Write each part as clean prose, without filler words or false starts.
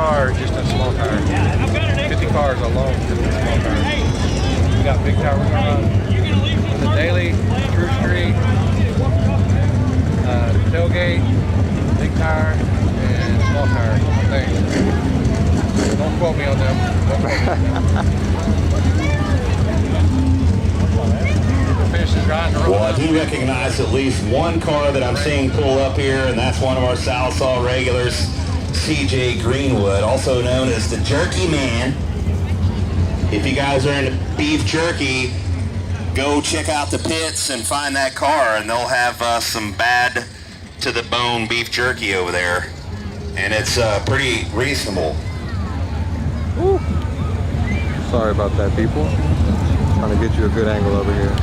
cars, just a small tire. 50 cars alone, just a small tire. We got big tire. We're going on the daily, Drew Street, tailgate, big tire, and small tire. Thanks. Don't quote me on them. Don't quote me on them. Finish this ride and roll. Well, I do recognize at least one car that I'm seeing pull up here, and that's one of our Salsaw regulars, CJ Greenwood, also known as the Jerky Man. If you guys are into beef jerky, go check out the pits and find that car, and they'll have some bad to the bone beef jerky over there, and it's pretty reasonable. Woo. Sorry about that, people. Trying to get you a good angle over here.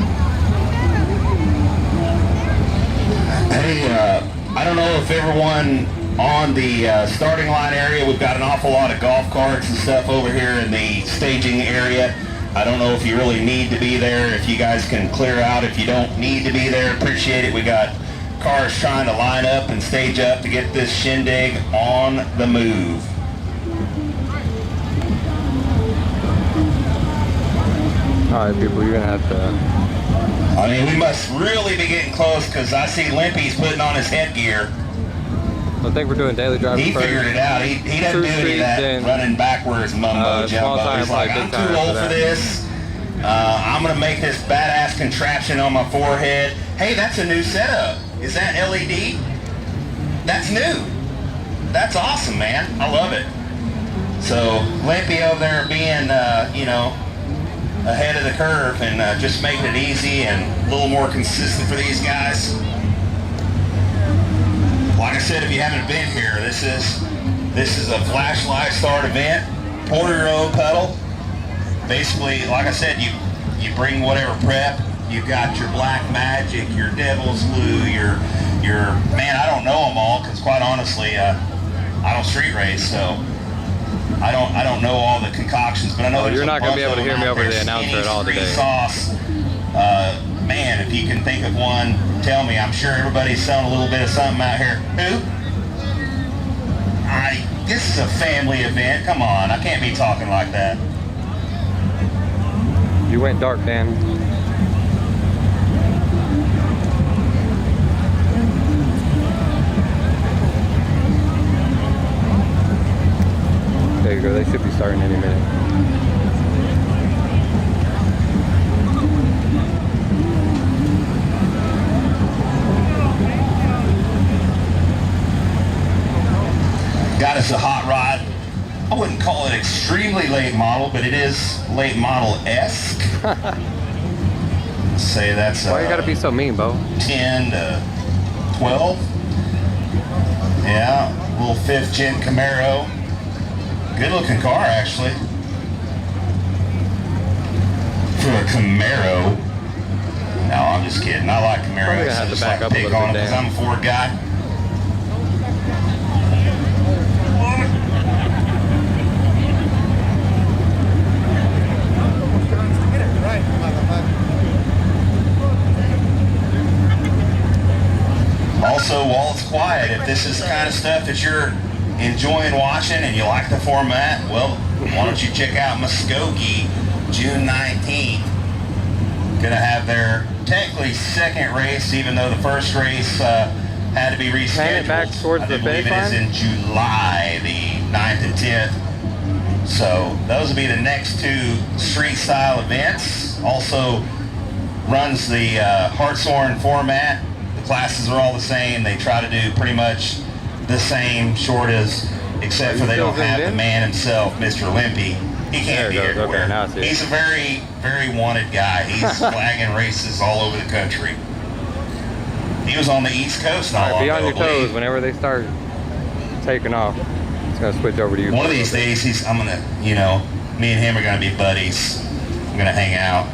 Hey, I don't know if everyone on the starting line area, we've got an awful lot of golf carts and stuff over here in the staging area. I don't know if you really need to be there. If you guys can clear out, if you don't need to be there, appreciate it. We got cars trying to line up and stage up to get this shindig on the move. All right, people, you're gonna have to. I mean, we must really be getting close because I see Limpy's putting on his headgear. I think we're doing daily driving. He figured it out. He doesn't do any of that running backwards mumbo jumbo. He's like, I'm too old for this. I'm going to make this badass contraption on my forehead. Hey, that's a new setup. Is that LED? That's new. That's awesome, man. I love it. So, Limpy over there being, you know, ahead of the curve and just making it easy and a little more consistent for these guys. Like I said, if you haven't been here, this is a flashlight start event. Pour your own puddle. Basically, like I said, you bring whatever prep. You've got your Black Magic, your Devil's Glue, your man, I don't know them all because quite honestly, I don't street race, so I don't know all the concoctions, but I know you're not going to be able to hear me over the announcer at all today. Sauce. Man, if you can think of one, tell me. I'm sure everybody's selling a little bit of something out here. Who? This is a family event. Come on, I can't be talking like that. You went dark, Dan. There you go. They should be starting any minute. Got us a hot rod. I wouldn't call it extremely late model, but it is late model-esque. Say that's why you gotta be so mean, Bo? 10 to 12. Yeah, little 5th gen Camaro. Good looking car, actually. For a Camaro. No, I'm just kidding. I like Camaros. Probably gonna have to back up a little bit, because I'm a Ford guy. Also, while it's quiet, if this is the kind of stuff that you're enjoying watching and you like the format, well, why don't you check out Muskogee, June 19th. Gonna have their technically second race, even though the first race had to be rescheduled. Back towards the finish line? It is in July, the 9th and 10th. So those will be the next two street style events. Also runs the Hartshorn format. Classes are all the same. They try to do pretty much the same, short as, except for they don't have the man himself, Mr. Limpy. He can't be everywhere. Okay, he's a very, very wanted guy. He's flagging races all over the country. He was on the East Coast not long ago. Be on your toes whenever they start taking off. It's gonna switch over to you. One of these days, I'm gonna, you know, me and him are gonna be buddies. I'm gonna hang out.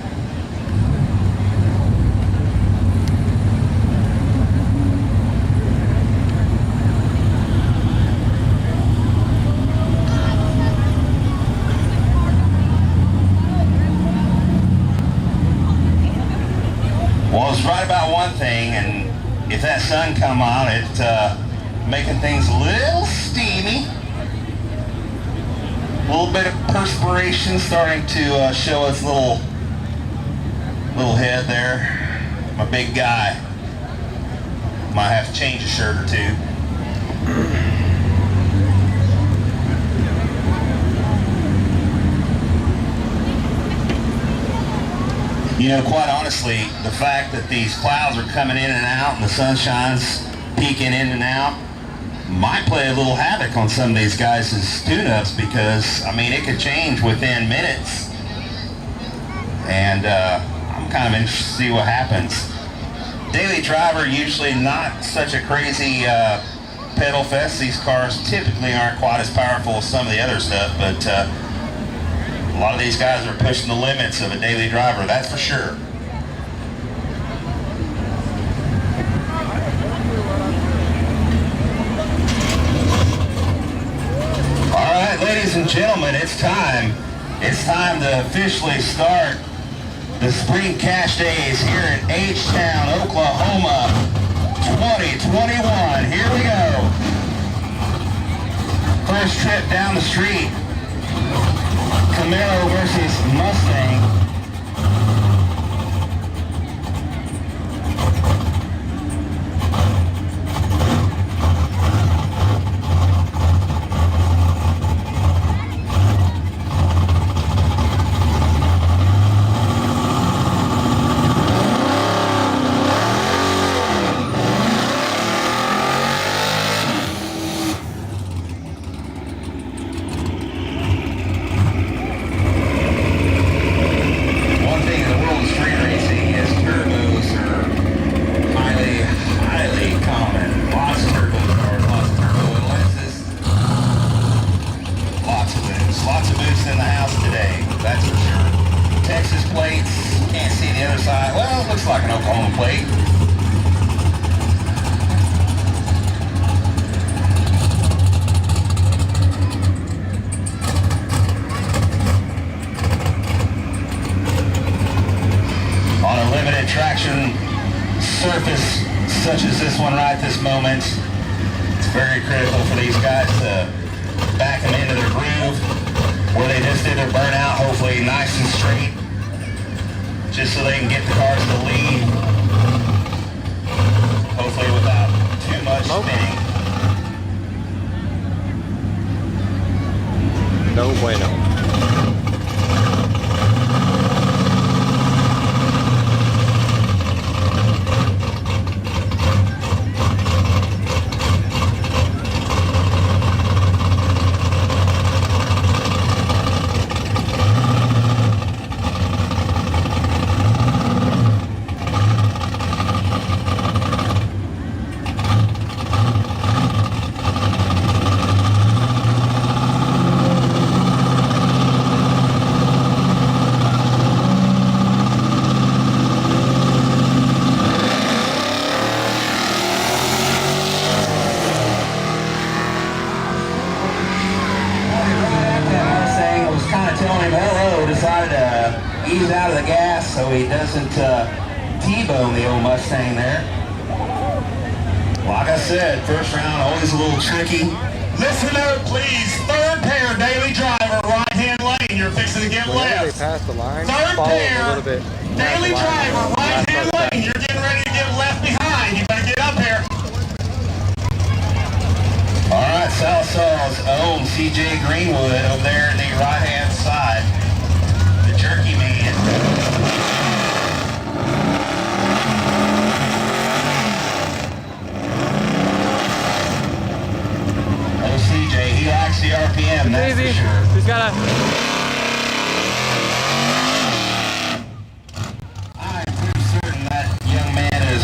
Well, I was right about one thing, and if that sun come on, it's making things a little steamy. A little bit of perspiration starting to show its little head there. My big guy. Might have to change a shirt or two. You know, quite honestly, the fact that these clouds are coming in and out and the sunshine's peeking in and out might play a little havoc on some of these guys' tune-ups, because, I mean, it could change within minutes. And I'm kind of interested to see what happens. Daily driver, usually not such a crazy pedal fest. These cars typically aren't quite as powerful as some of the other stuff, but a lot of these guys are pushing the limits of a daily driver, that's for sure. All right, ladies and gentlemen, it's time. It's time to officially start the Spring Cash Days here in Htown, Oklahoma, 2021. Here we go. First trip down the street. Camaro versus Mustang. Like an Oklahoma plate. On a limited traction surface such as this one right this moment, it's very critical for these guys to back them into their groove where they just did their burnout, hopefully nice and straight, just so they can get the cars to the lead, hopefully without too much spinning. No bueno. Decided to ease out of the gas so he doesn't T-bone the old Mustang there. Like I said, first round always a little tricky. Listen up, please. Third pair, daily driver, right-hand lane. You're fixing to get left. They passed the line. Third pair, daily driver, right-hand lane. You're getting ready to get left behind. You better get up here. All right, Southsaw's own CJ Greenwood over there in the right-hand side. Jerky man. Oh, CJ, he likes the RPM, that's easy. for sure. He's got a... I'm pretty certain that young man is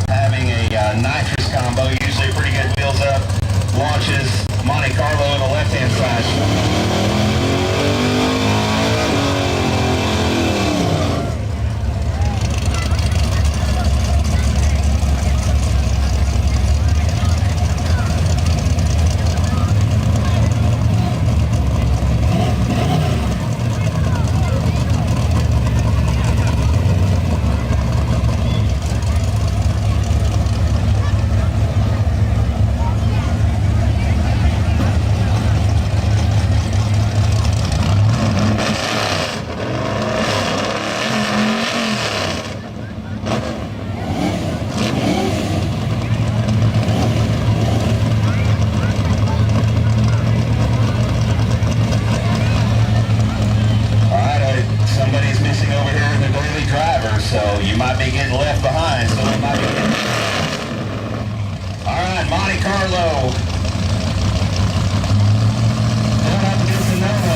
having a nitrous combo, usually pretty good wheels up, launches Monte Carlo on the left-hand side. somebody getting left behind, so it might be. All right, Monte Carlo. Going up against the Nova.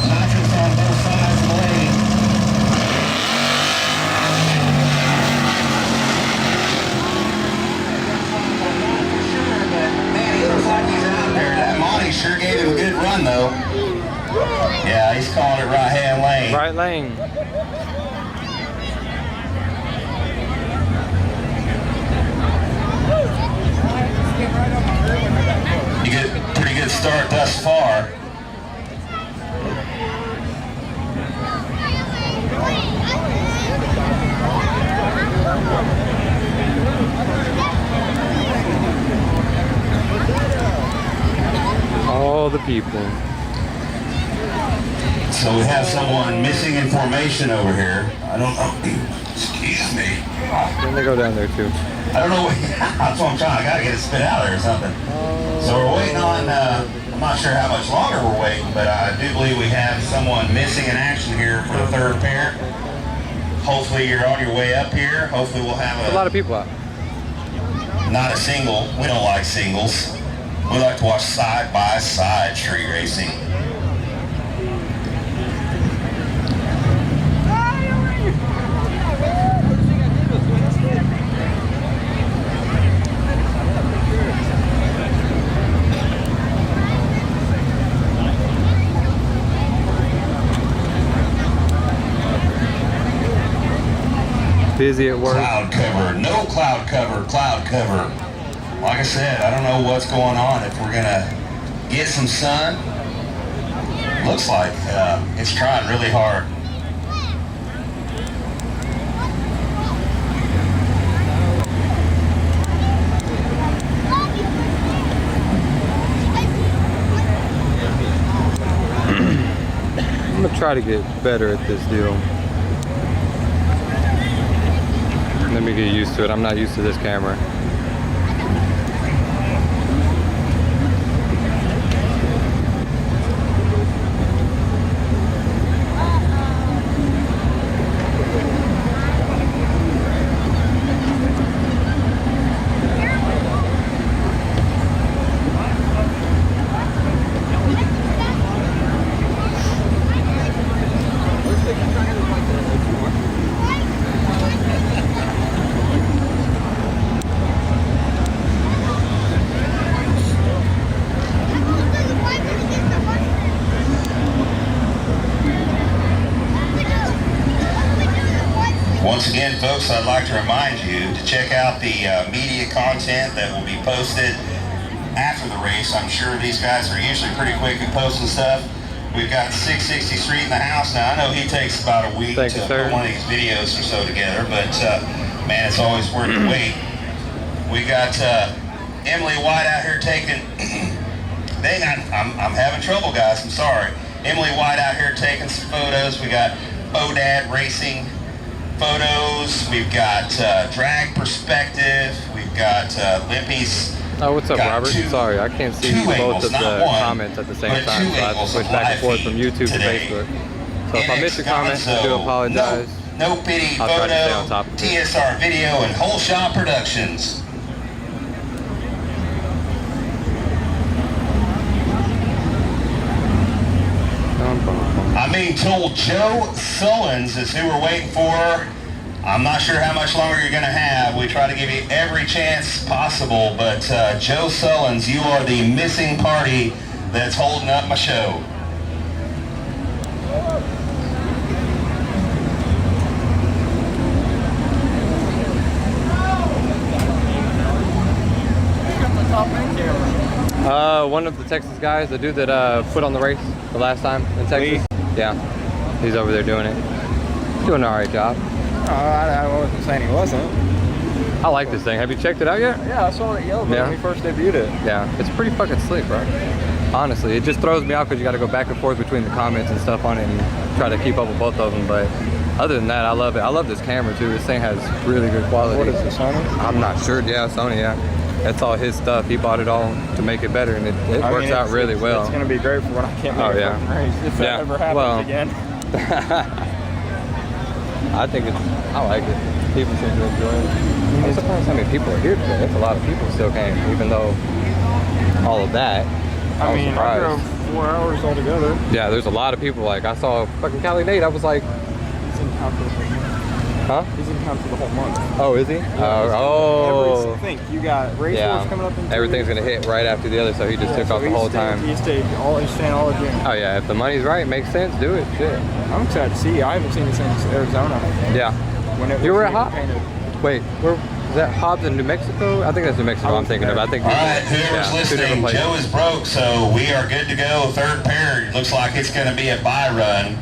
Nitrous on both sides of the lane. Man, he looks like he's out there. That Monte sure gave him a good run, though. Yeah, he's calling it right-hand lane. Right lane. Pretty good start thus far. All the people. So we have someone missing in formation over here. I don't know. Excuse me. Then they go down there too. I don't know. That's what I'm trying. I gotta get it spit out there or something. So we're waiting on. I'm not sure how much longer we're waiting, but I do believe we have someone missing in action here for the third pair. Hopefully you're on your way up here. Hopefully we'll have a lot of people out. Not a single. We don't like singles. We like to watch side-by-side street racing. Busy at work. Cloud cover, no cloud cover, cloud cover. Like I said, I don't know what's going on, if we're gonna get some sun. Looks like it's trying really hard. I'm gonna try to get better at this deal. Let me get used to it. I'm not used to this camera. Once again, folks, I'd like to remind you to check out the media content that will be posted after the race. I'm sure these guys are usually pretty quick at posting stuff. We've got 660 Street in the house now. I know he takes about a week to put one of these videos or so together, but man, it's always worth the wait. We got Emily White out here taking. I'm having trouble, guys. I'm sorry. Emily White out here taking some photos. We got Bodad Racing photos. We've got drag perspective. We've got Limpy's. Oh, what's up, Robert? Sorry, I can't see both of the comments at the same time, so I have to switch back and forth from YouTube to Facebook. So if I miss your comments, I do apologize. No pity I'll try to stay on top photo, of it. TSR Video, and Whole Shot Productions. I'm being told Joe Sullins is who we're waiting for. I'm not sure how much longer you're going to have. We try to give you every chance possible, but Joe Sullins, you are the missing party that's holding up my show. One of the Texas guys, the dude that put on the race the last time in Texas. Yeah, he's over there doing it. Doing an alright job. I wasn't saying he wasn't. I like this thing. Have you checked it out yet? Yeah, I saw it yellow when we first debuted it. Yeah, it's pretty fucking slick, bro. Honestly, it just throws me out because you got to go back and forth between the comments and stuff on it and try to keep up with both of them. But other than that, I love it. I love this camera too. This thing has really good quality. What is this, Sony? I'm not sure. Yeah, Sony. Yeah, that's all his stuff. He bought it all to make it better, and it works out really well. It's gonna be great for when I can't make a race if that ever happens again. I think I like it. People seem to enjoy it. I'm surprised how many people are here today. That's a lot of people still came, even though all of that. I mean, I drove 4 hours altogether. Yeah, there's a lot of people. Like, I saw fucking Cali Nate. I was like, He's in town for the whole month. huh? He's in town for the whole month. Oh, is he? Oh. Everything. You got race wars coming up in 2 Everything's weeks. gonna hit right after the other, so he just took off the whole time. He's staying all of June. Oh yeah, if the money's right, makes sense, do it. Shit. I'm excited to see. I haven't seen it since Arizona. Yeah. When it You was were at even Hobbs? painted. Wait, where is that Hobbs in New Mexico? I think that's New Mexico. I'm thinking of. I think. All right, whoever's 2 listening, different places. Joe is broke, so we are good to go. Third pair. Looks like it's going to be a buy run.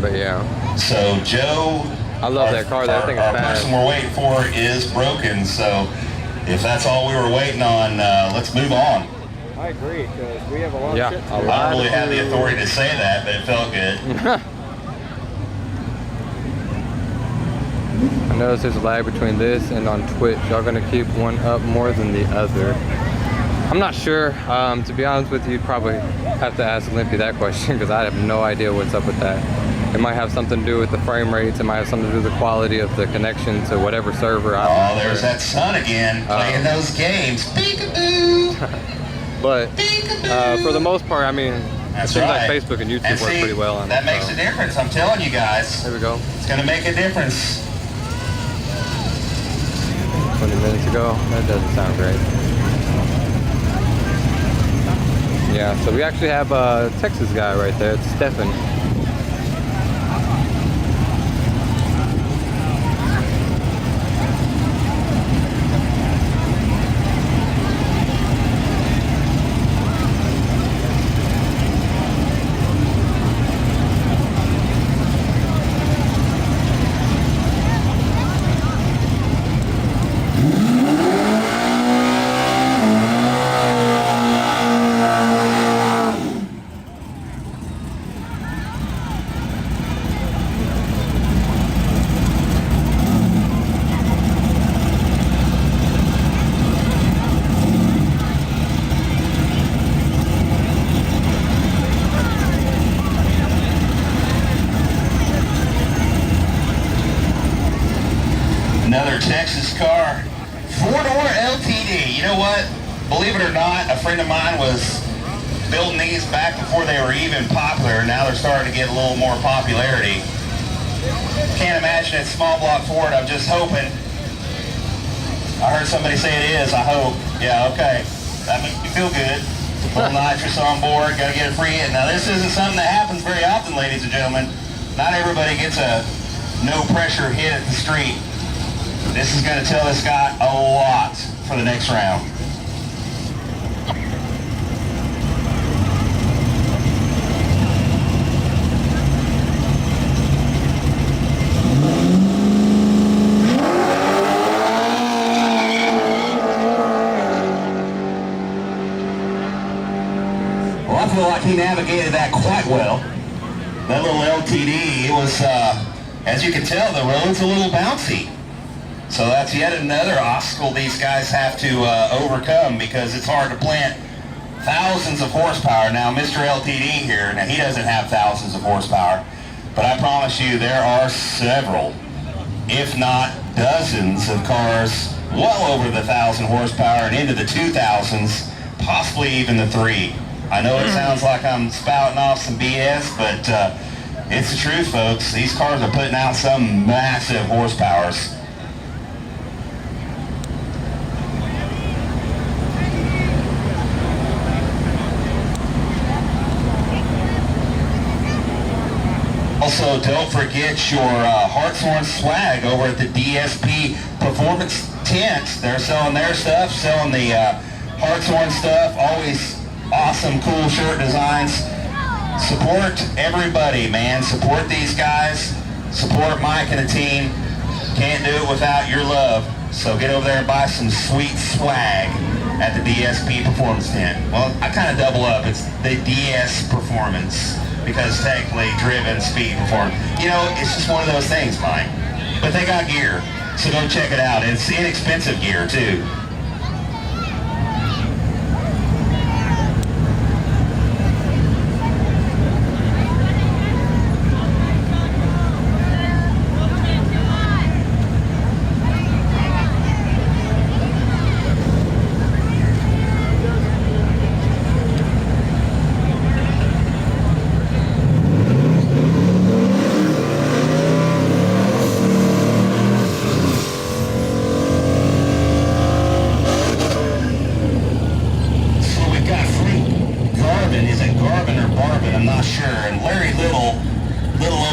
But yeah. So Joe, I love that car. That thing is our fast. person we're waiting for is broken. So if that's all we were waiting on, let's move on. I agree, because we have a lot Yeah, of shit to a do. lot. I don't really have the authority to say that, but it felt good. I notice there's a lag between this and on Twitch. Y'all gonna keep one up more than the other? I'm not sure. To be honest with you, you'd probably have to ask Olympia that question because I have no idea what's up with that. It might have something to do with the frame rates. It might have something to do with the quality of the connection to whatever server. Oh, there's that sun again, playing those games. Peekaboo! But for the most part, I mean, it That's seems right. like Facebook and YouTube And work see, pretty well on that it. makes a difference. I'm telling you guys. There we go. It's going to make a difference. 20 minutes ago. That doesn't sound great. Yeah, so we actually have a Texas guy right there. It's Stefan. Another Texas car, 4-door LTD. You know what? Believe it or not, a friend of mine was building these back before they were even popular. Now they're starting to get a little more popularity. Can't imagine it's small block Ford. I'm just hoping. I heard somebody say it is. I hope. Yeah, okay. That makes me feel good. A little nitrous on board. Got to get a free hit. Now this isn't something that happens very often, ladies and gentlemen. Not everybody gets a no pressure hit at the street. This is going to tell this guy a lot for the next round. Well, I feel like he navigated that quite well. That little LTD, it was, as you can tell, the road's a little bouncy. So that's yet another obstacle these guys have to overcome because it's hard to plant thousands of horsepower. Now, Mr. LTD here, now he doesn't have thousands of horsepower, but I promise you there are several, if not dozens of cars well over the 1,000 horsepower and into the 2,000s, possibly even the 3. I know it sounds like I'm spouting off some BS, but it's the truth, folks. These cars are putting out some massive horsepowers. Also, don't forget your Hartshorn swag over at the DSP Performance Tent. They're selling their stuff, selling the Hartshorn stuff. Always awesome, cool shirt designs. Support everybody, man. Support these guys. Support Mike and the team. Can't do it without your love. So get over there and buy some sweet swag at the DSP Performance Tent. Well, I kind of double up. It's the DS Performance because technically driven speed performance. You know, it's just one of those things, Mike. But they got gear, so go check it out. It's inexpensive gear, too. Barb, I'm not sure. And Larry Little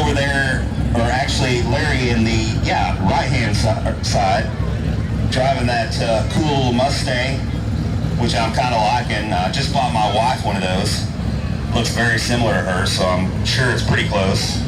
over there, or actually Larry in the, right-hand side, driving that cool Mustang, which I'm kind of liking. I just bought my wife one of those. Looks very similar to her, so I'm sure it's pretty close.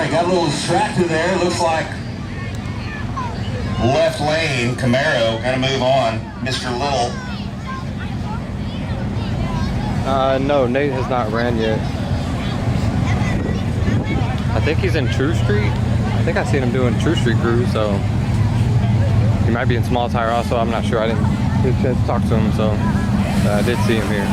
Got a little distracted there. Looks like left lane Camaro. Gonna move on. Mr. Little. No, Nate has not ran yet. I think he's in True Street. I think I've seen him doing True Street crew, so he might be in Small Tire also. I'm not sure. I didn't get a chance to talk to him, so I did see him here.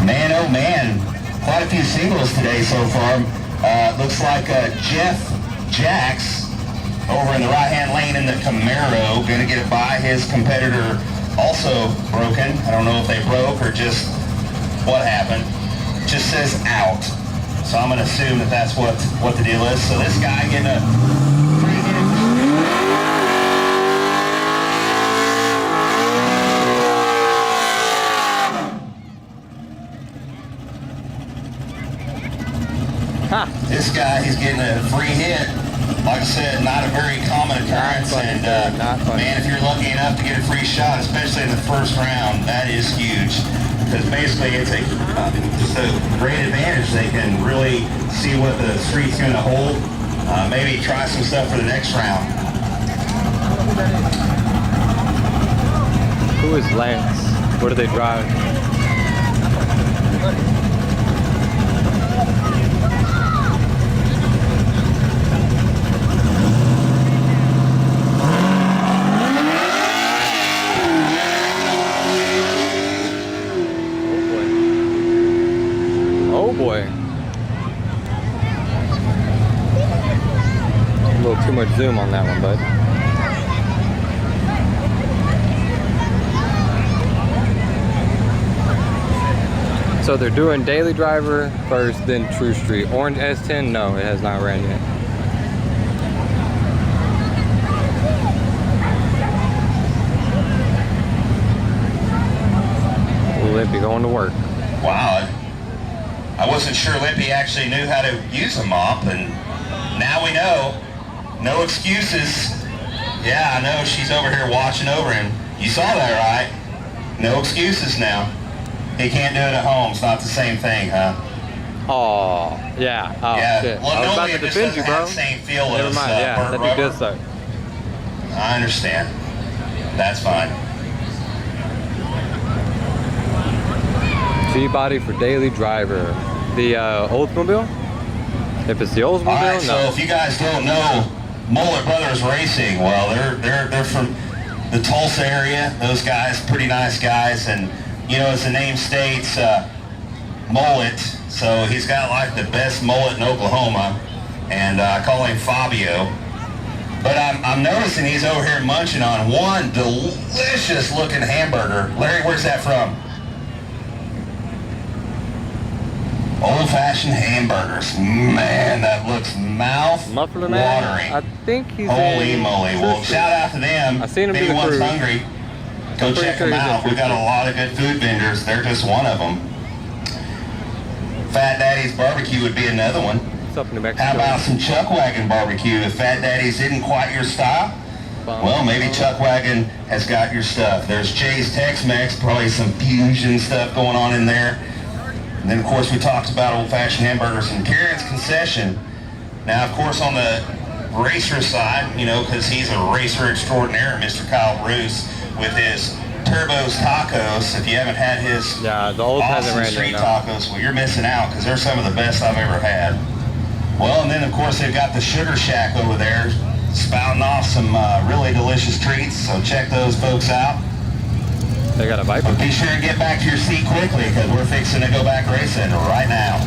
Man, oh man, quite a few singles today so far. Looks like Jeff Jacks over in the right-hand lane in the Camaro, gonna get it by his competitor, also broken. I don't know if they broke or just what happened. Just says out. So I'm gonna assume that that's what the deal is. So this guy getting a This guy, he's getting a free hit. Like I said, not a very common occurrence. And man, if you're lucky enough to get a free shot, especially in the first round, that is huge. Because basically it's just a great advantage. They can really see what the street's going to hold. Maybe try some stuff for the next round. Who is Lance? Where do they drive? A little too much zoom on that one, bud. So they're doing Daily Driver first, then True Street. Orange S10, no, it has not ran yet. Lippy going to work. Wow, I wasn't sure Lippy actually knew how to use a mop, and now we know. No excuses. Yeah, I know she's over here watching over him. You saw that, right? No excuses now. He can't do it at home. It's not the same thing, huh? Oh, yeah. Oh, yeah. shit. Well, I was about no, to defend you, bro. Same feel Never as, mind. Yeah, Burt that'd be Rubber. good, sir. I understand. That's fine. G-body for Daily Driver. The Oldsmobile? If it's the Oldsmobile, All right, no. so if you guys don't know Mullet Brothers Racing, well, they're from the Tulsa area. Those guys, pretty nice guys, and you know, as the name states, mullet. So he's got like the best mullet in Oklahoma, and I call him Fabio. But I'm noticing he's over here munching on one delicious looking hamburger. Larry, where's that from? Old-fashioned hamburgers. Man, that looks mouth-watering. I think he's Holy moly. Well, shout out to them. I seen him Maybe do the one's cruise. hungry. Go check them out. We've got a lot of good food vendors. They're just one of them. Fat Daddy's Barbecue would be another one. What's up, New Mexico? How about some Chuck Wagon Barbecue? If Fat Daddy's isn't quite your style, Well, maybe Chuck Wagon has got your stuff. There's Jay's Tex-Mex, probably some fusion stuff going on in there. And then, of course, we talked about old-fashioned hamburgers and Karen's Concession. Now, of course, on the racer side, you know, because he's a racer extraordinaire, Mr. Kyle Bruce, with his Turbo's Tacos. If you haven't had his the old awesome street tacos, well, you're missing out because they're some of the best I've ever had. Well, and then, of course, they've got the Sugar Shack over there, spouting off some really delicious treats, so check those folks out. They got a Viper. But be sure and get back to your seat quickly because we're fixing to go back racing right now.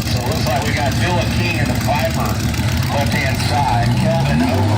So it looks like we got Philip King in the Viper, left-hand side, Kelvin over.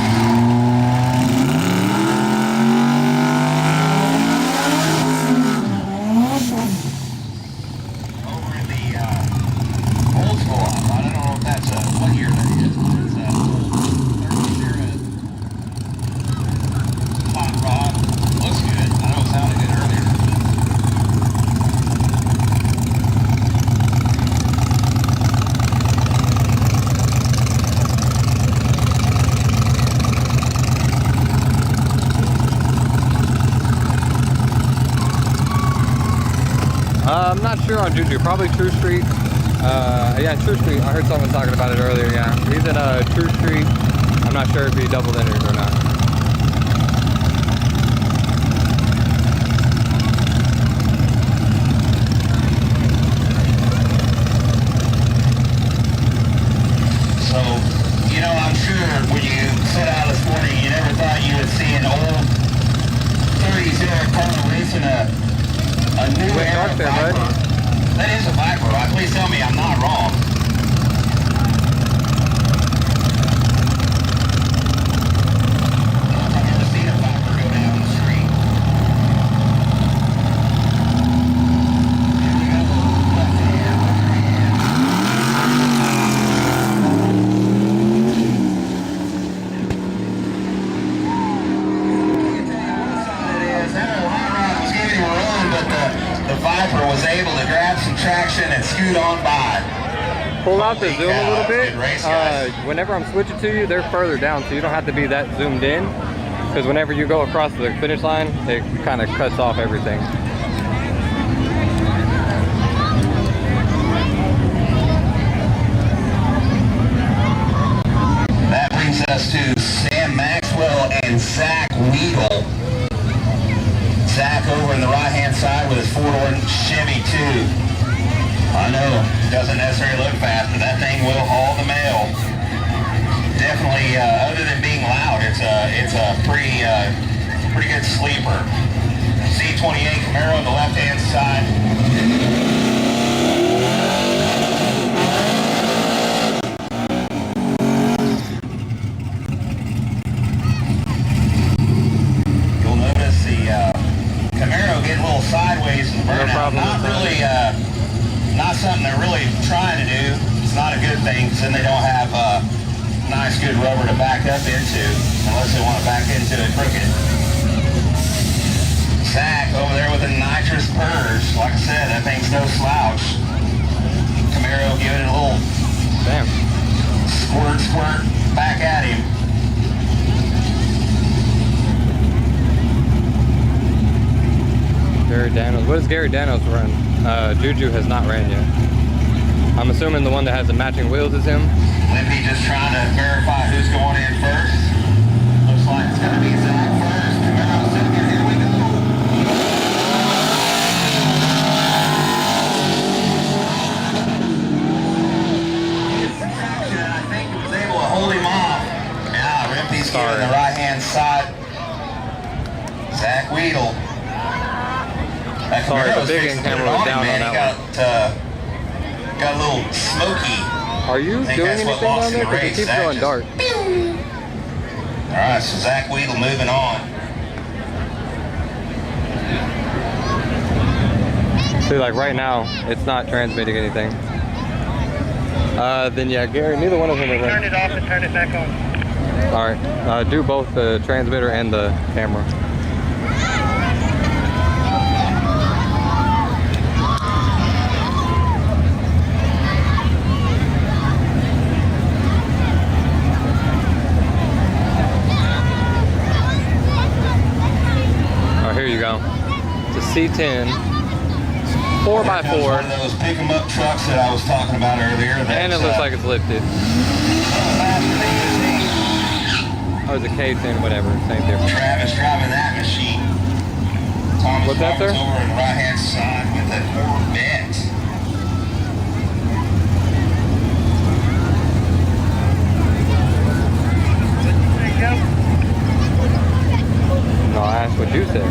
I'm not sure on Juju, probably True Street. Yeah, True Street. I heard someone talking about it earlier. Yeah, he's in True Street. I'm not sure if he doubled entered or not. So, you know, I'm sure when you set out this morning, you never thought you would see an old 30s era car racing a new era Viper. That is a Viper, right? Please tell me I'm not wrong. I've never seen a Viper go down the street. Here we go, left hand, right hand. The Viper was able to grab some traction and scoot on by. Pull out the zoom a little bit. Race, whenever I'm switching to you, they're further down, so you don't have to be that zoomed in. Because whenever you go across the finish line, it kind of cuts off everything. That brings us to Sam Maxwell and Zach Weedle. Zach over in the right-hand side with his four-door Chevy 2. I know, it doesn't necessarily look fast, but that thing will haul the mail. Definitely, other than being loud, it's a pretty good sleeper. C28 Camaro on the left-hand side. Camaro getting a little sideways in the burnout. Not something they're really trying to do. It's not a good thing because then they don't have nice, good rubber to back up into unless they want to back into it crooked. Zach over there with a nitrous purge. Like I said, that thing's no slouch. Camaro giving it a little squirt back at him. Gary Daniels. What does Gary Daniels run? Juju has not ran yet. I'm assuming the one that has the matching wheels is him. Limpy just trying to verify who's going in first. Looks like it's going to be Zach first. Camaro second. Here we go. I think he was able to hold him off. Now Limpy's getting the right-hand side. Zach Weedle. Sorry, the big end camera was down on that one. Got a little smoky. Are you doing anything down there? Because it keeps going dark. Alright, so Zach Weedle moving on. See, like right now, it's not transmitting anything. Then yeah, Gary, neither one of them are running. Turn it off and turn it back on. All right, do both the transmitter and the camera. Oh, here you go. It's a C10, 4x4. One of those pick 'em up trucks that I was talking about earlier. And it looks like it's lifted. Oh, it's a K10, whatever, same difference. Travis driving that machine. Thomas What's that, sir? Over on the right-hand side with that Corvette. No, I asked what you said.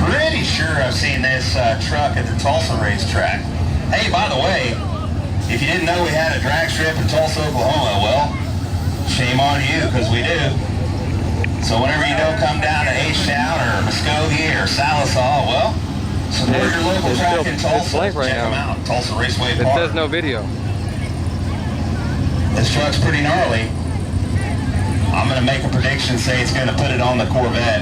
Pretty sure I've seen this truck at the Tulsa racetrack. Hey, by the way, if you didn't know we had a drag strip in Tulsa, Oklahoma, well, shame on you, because we do. So whenever you don't come down to Htown or Muskogee or Salisaw, well, support your local track in Tulsa. Blank right Check now. them out, Tulsa Raceway It Park. says no video. This truck's pretty gnarly. I'm going to make a prediction and say it's going to put it on the Corvette.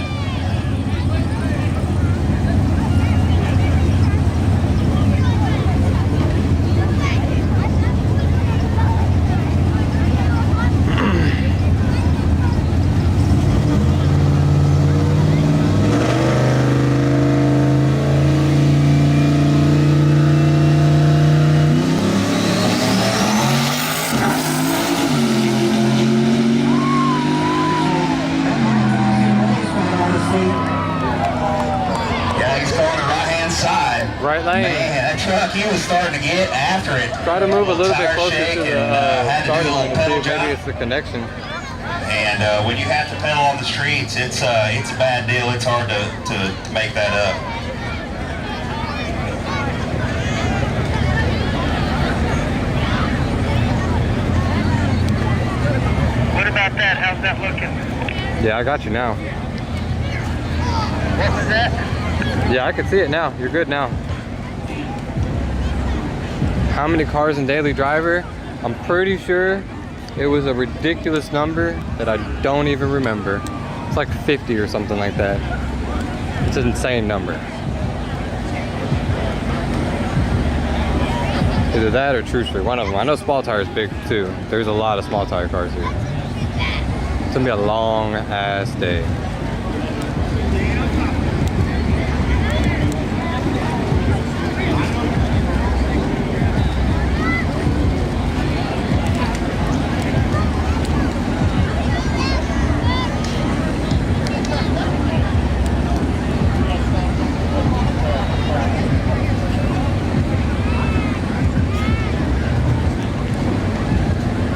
Right lane. Man, that truck, he was starting to get after it. Try to move a little bit closer to the starting line and see if job. maybe it's the connection. And when you have to pedal on the streets, it's a bad deal. It's hard to make that up. What about that? How's that looking? Yeah, I got you now. What was that? Yeah, I can see it now. You're good now. How many cars in Daily Driver? I'm pretty sure it was a ridiculous number that I don't even remember. It's like 50 or something like that. It's an insane number. Either that or True Street, one of them. I know Small Tire is big too. There's a lot of small tire cars here. It's gonna be a long ass day.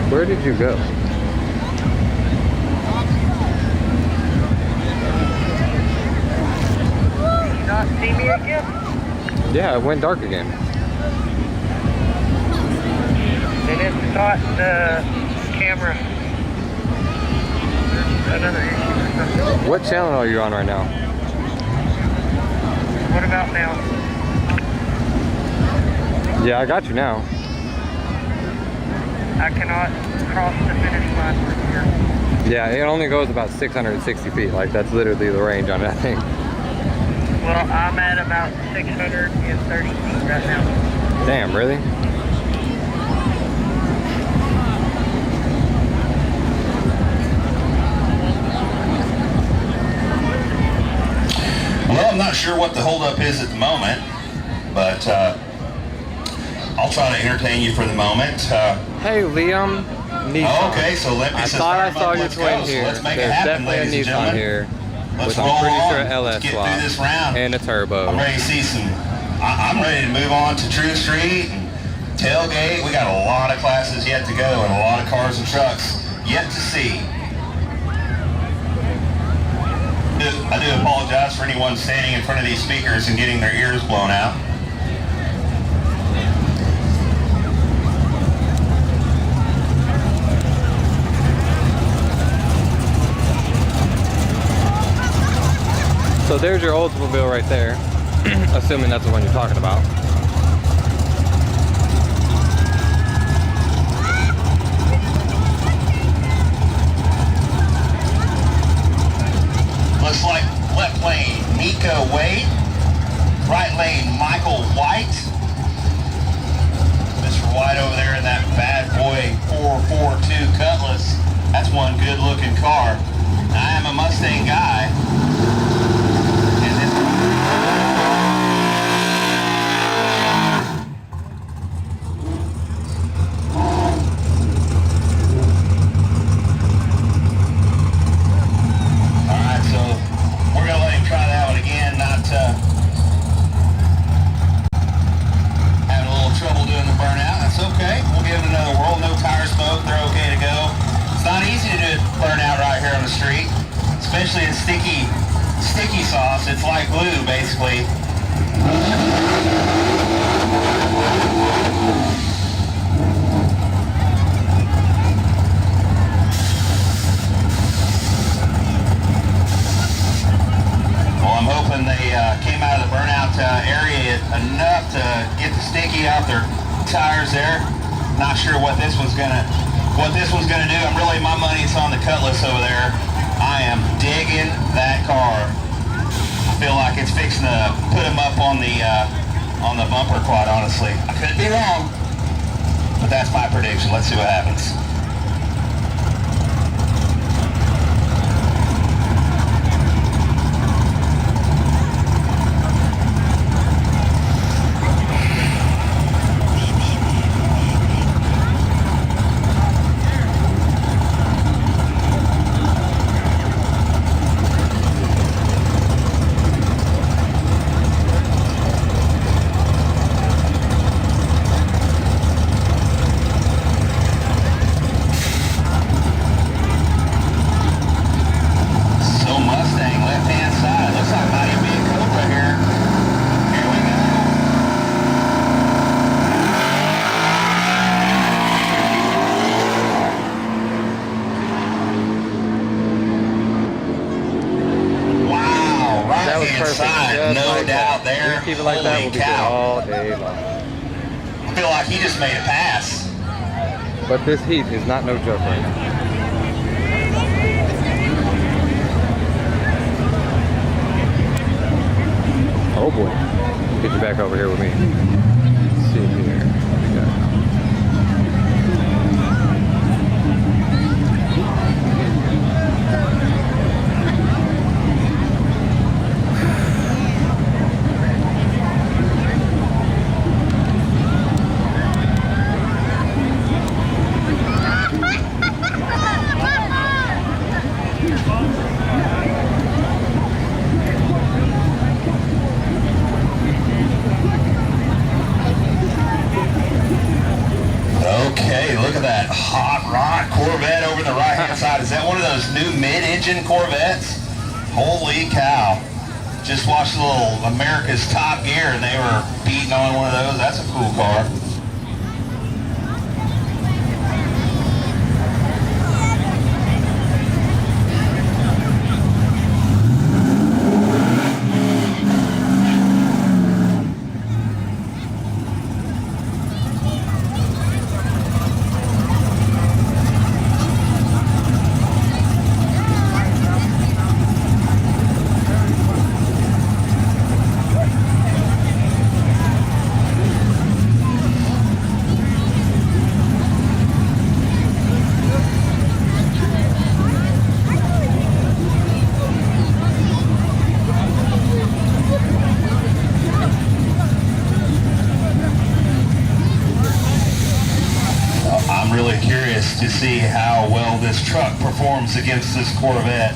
Where did you go? You not see me again? Yeah, it went dark again. Then it's not the camera. Another issue or something. What channel are you on right now? What about now? Yeah, I got you now. I cannot cross the finish line from here. Yeah, it only goes about 660 feet. Like, that's literally the range on that thing. Well, I'm at about 630 feet right now. Damn, really? Well, I'm not sure what the holdup is at the moment, but I'll try to entertain you for the moment. Hey, Liam. Nissan. Okay, so let me. I thought I saw your twin here. Let's make it There's happen, definitely ladies a and Nissan gentlemen. here. Let's With, roll I'm pretty on. sure, Let's LS get swap through this round. and a turbo. I'm ready to see some. I'm ready to move on to True Street and Tailgate. We got a lot of classes yet to go and a lot of cars and trucks yet to see. I do apologize for anyone standing in front of these speakers and getting their ears blown out. So there's your Oldsmobile right there, assuming that's the one you're talking about. looks like left lane, Nico Wade. Right lane, Michael White. Mr. White over there in that bad boy 442 Cutlass. That's one good looking car. I am a Mustang guy. And this Alright, so we're gonna let him try that one again, not having a little trouble doing the burnout. That's okay. We'll give it another whirl. No tire smoke, they're okay to go. It's not easy to do burnout right here on the street, especially in sticky sauce. It's like glue, basically. Well, I'm hoping they came out of the burnout area enough to get the sticky out their tires there. Not sure what this one's gonna do. My money's on the Cutlass over there. I am digging that car. I feel like it's fixing to put him up on the bumper, quite honestly. I could be wrong, but that's my prediction. Let's see what happens. No doubt there. Keep it like that, we'll be good all day long. I feel like he just made a pass. But this heat is not no joke right now. Oh boy. Get you back over here with me. Let's see here. What we got? Okay, look at that hot rod Corvette over the right-hand side. Is that one of those new mid-engine Corvettes? Holy cow. Just watched a little America's Top Gear and they were beating on one of those. That's a cool car. I'm really curious to see how well this truck performs against this Corvette.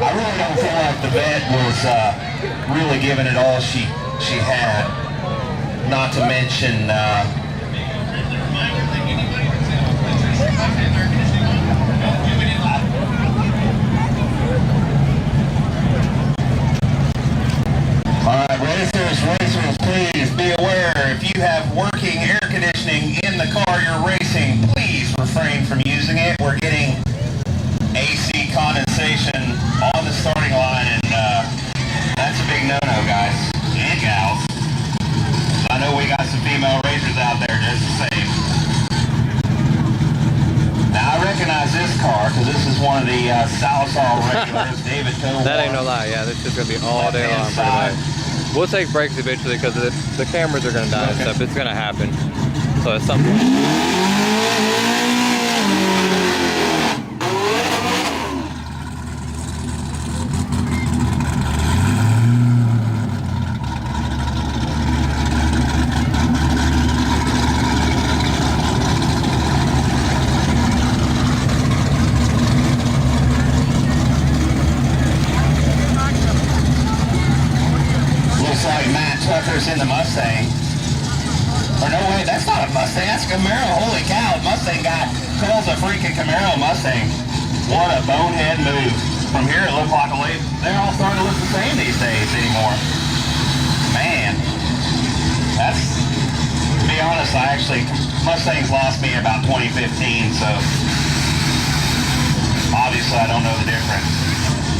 I really don't feel like the vet was really giving it all she had. Not to mention all right, racers, please conditioning in the car you're racing, please refrain from using it. We're getting AC condensation on the starting line, and that's a big no-no, guys and gals. I know we got some female racers out there just the same. Now I recognize this car because this is one of the Sallisaw regulars, David Coe. That ain't no lie. Yeah, this is gonna be all day long pretty much. We'll take breaks eventually because the cameras are gonna die and stuff. It's gonna happen. So at some point. In the Mustang. Or no way, that's not a Mustang, that's a Camaro. Holy cow, Mustang guy calls a freaking Camaro Mustang. What a bonehead move. From here it looked like they're all starting to look the same these days anymore. Man, that's, to be honest, Mustangs lost me about 2015, so obviously I don't know the difference.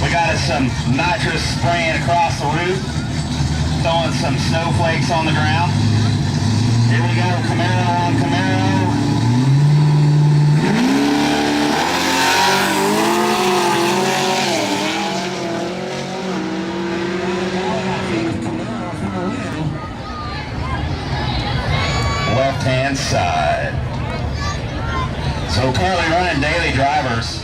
We got us some nitrous spraying across the roof, throwing some snowflakes on the ground. Here we go, Camaro on Camaro. Left-hand side. So currently running daily drivers.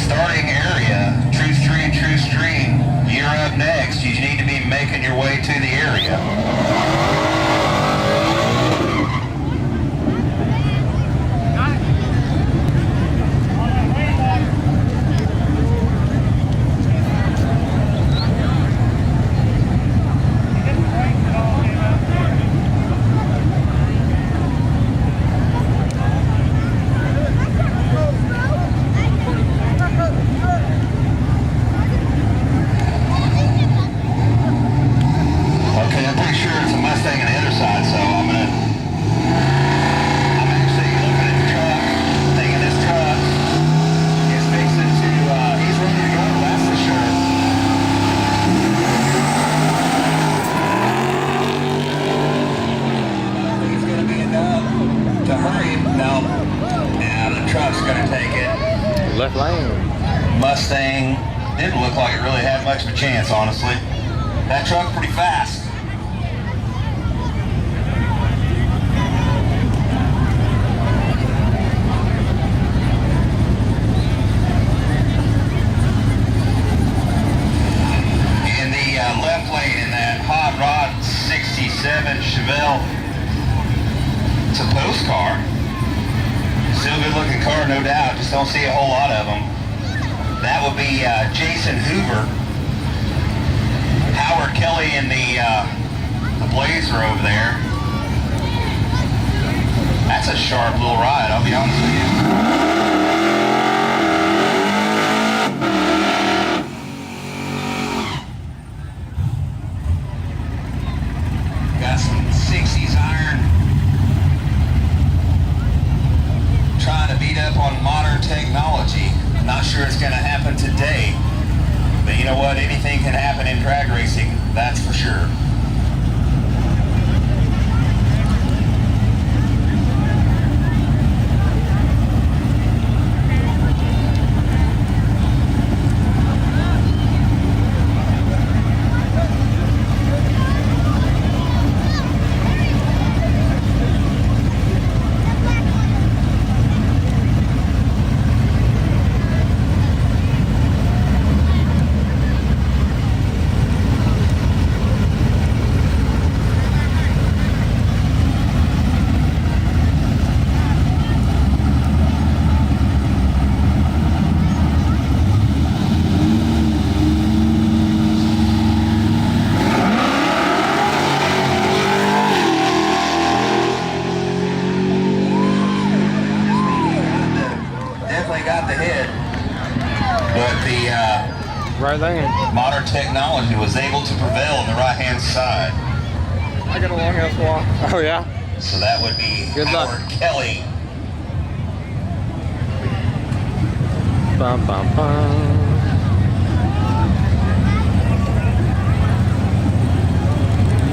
Starting area, True Stream. You're up next. You need to be making your way to the area. Left lane. Mustang didn't look like it really had much of a chance, honestly. That truck pretty fast. In the left lane in that Hot Rod 67 Chevelle, it's a post car. Still a good looking car, no doubt. Just don't see a whole lot of them. That would be Jason Hoover. Howard Kelly in the Blazer over there. That's a sharp little ride, I'll be honest with you. Got some 60s iron. Trying to beat up on modern technology. Not sure it's going to happen today, but you know what? Anything can happen in drag racing, that's for sure. Right lane. Modern technology was able to prevail on the right-hand side. I got a long ass walk. Oh yeah. So that would be Good luck. Howard Kelly. Bum bum bum.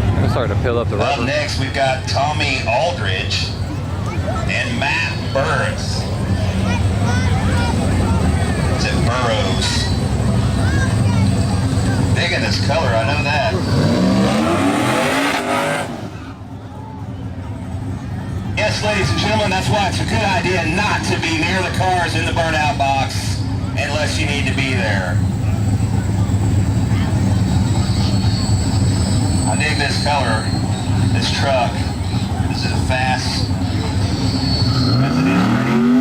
I'm gonna start to peel up the Up rubber. next, we've got Tommy Aldridge and Matt Burris. Is it Burrows? Digging this color, I know that. Yes, ladies and gentlemen, that's why it's a good idea not to be near the cars in the burnout box unless you need to be there. I dig this color, this truck. This is fast as it is pretty.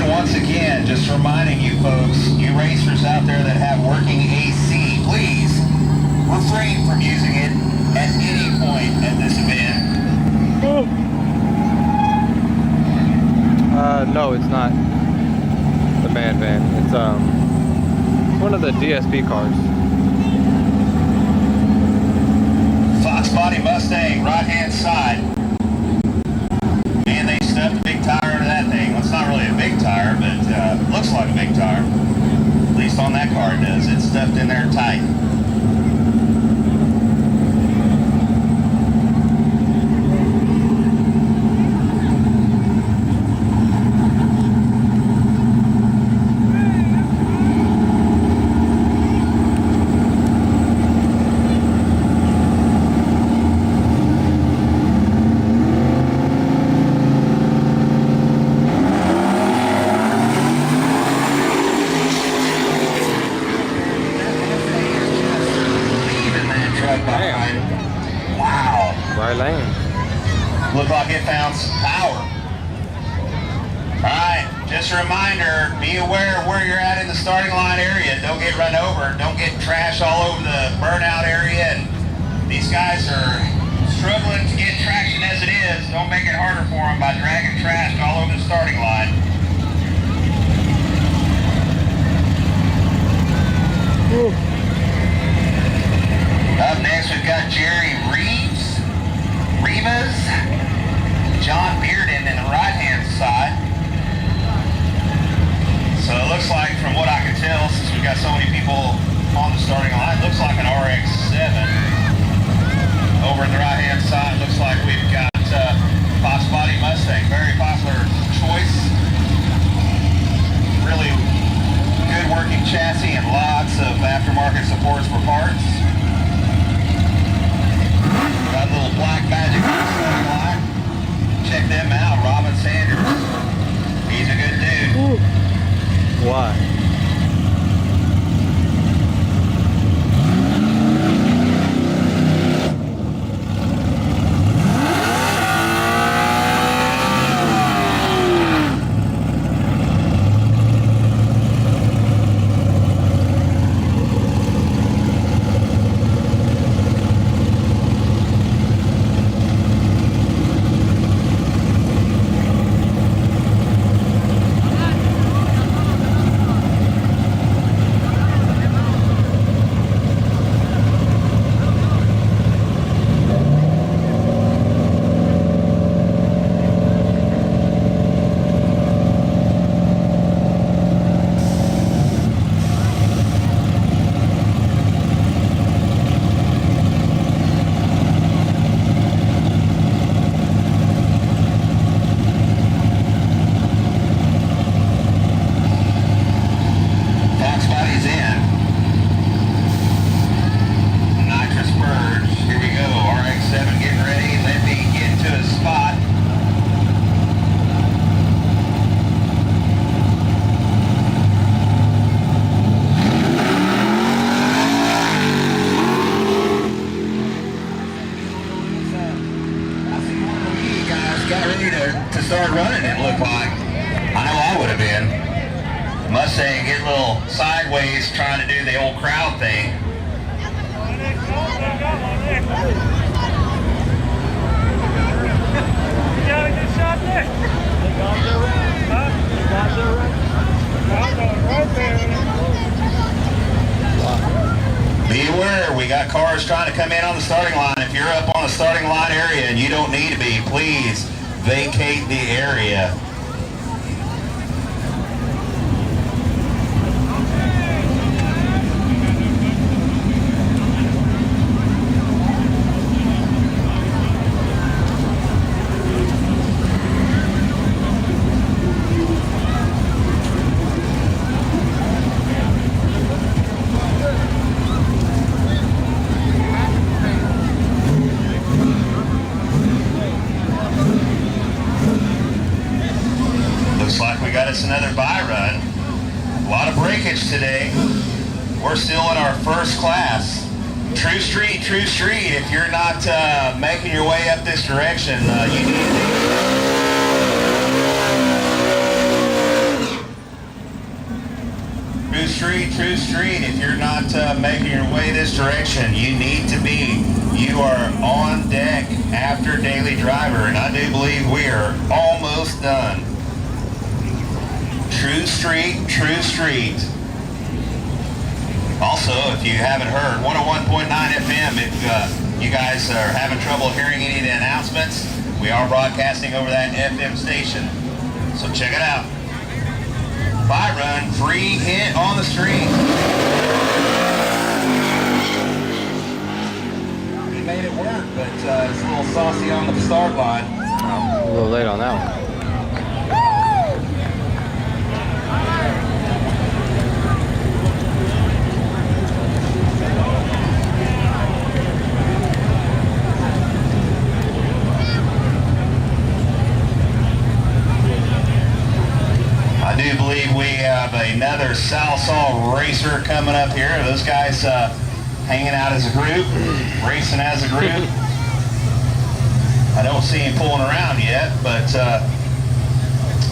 Once again, just reminding you folks, you racers out there that have working AC, please refrain from using it at any point at this event. No, it's not the man van. It's one of the DSP cars. Fox Body Mustang, right-hand side. Man, they stuffed a big tire into that thing. Well, it's not really a big tire, but looks like a big tire. At least on that car it does. It's stuffed in there tight. Wow. Right lane. Looked like it found some power. Alright, just a reminder, be aware of where you're at in the starting line area. Don't get run over. Don't get trash all over the burnout area. And these guys are struggling to get traction as it is. Don't make it harder for them by dragging trash all over the starting line. Up next, we've got Jerry Rivas, John Bearden in the right-hand side. So it looks like, from what I can tell, since we've got so many people on the starting line, it looks like an RX-7. Over in the right-hand side, looks like we've got Fox Body Mustang, very popular choice. Really good working chassis and lots of aftermarket supports for parts. Got a little black magic on the starting line. Check them out, Robin Sanders. He's a good dude. Why? Mustang get a little sideways trying to do the old crowd thing. You got a good shot there. They got their run. Huh? They got their run. Right there. Beware, we got cars trying to come in on the starting line. If you're up on the starting line area and you don't need to be, please vacate the area. Looks like we got us another buy run. A lot of breakage today. We're still in our first class. True Street, True Street. If you're not making your way up this direction, you need to. True Street, True Street. If you're not making your way this direction, you need to be. You are on deck after Daily Driver, and I do believe we are almost done. True Street, True Street. Also, if you haven't heard, 101.9 FM, if you guys are having trouble hearing any of the announcements, we are broadcasting over that FM station. So check it out. Buy run, free hit on the street. We made it work, but it's a little saucy on the start line. A little late on that one. I do believe we have another Salsal racer coming up here. Those guys hanging out as a group, racing as a group. I don't see him pulling around yet, but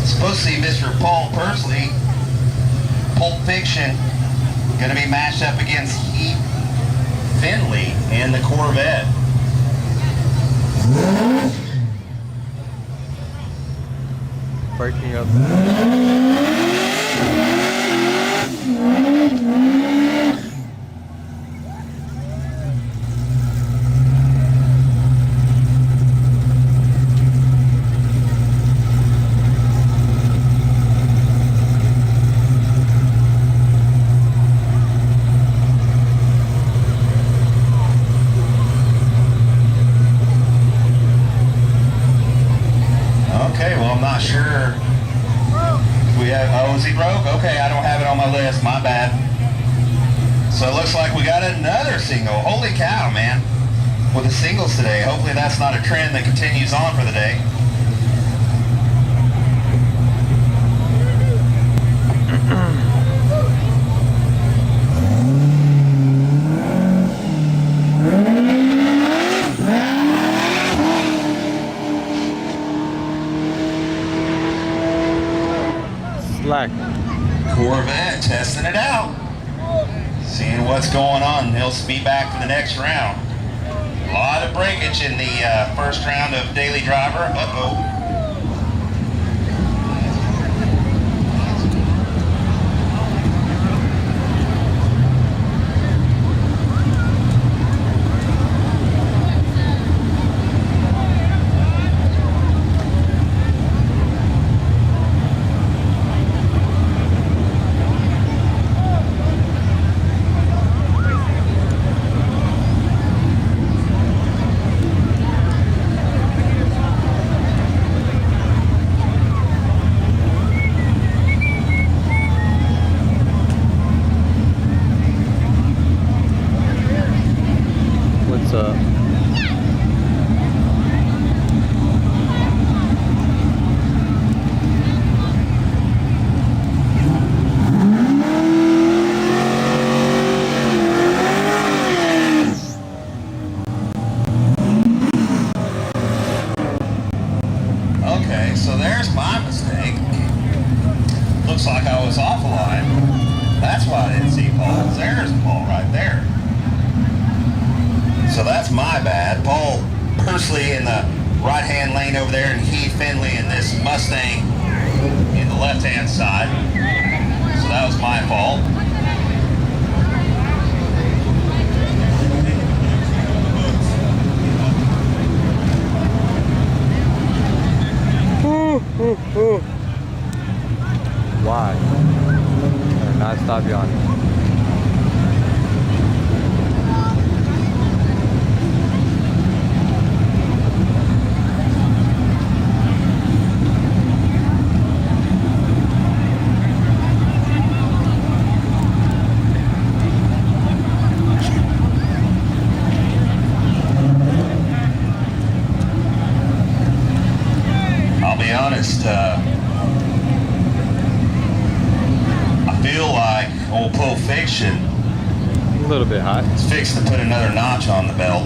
supposed to see Mr. Paul Pursley, Pulp Fiction, going to be matched up against Heath Finley in the Corvette. Breaking up. Okay, well, I'm not sure. We have, oh, is he broke? Okay, I don't have it on my list. My bad. So it looks like we got another single. Holy cow, man. With the singles today. Hopefully that's not a trend that continues on for the day. Slack. Corvette testing it out. Seeing what's going on. He'll be back for the next round. A lot of breakage in the first round of Daily Driver. Uh-oh. What's up? Okay, so there's my mistake. looks like I was offline. That's why I didn't see Paul. There's Paul right there. So that's my bad. Paul Persley in the right-hand lane over there, and Heath Finley in this Mustang in the left-hand side. So that was my fault. Why? Better not stop yawning. I'll be honest, I feel like old Pulp Fiction A little bit hot. is fixed to put another notch on the belt.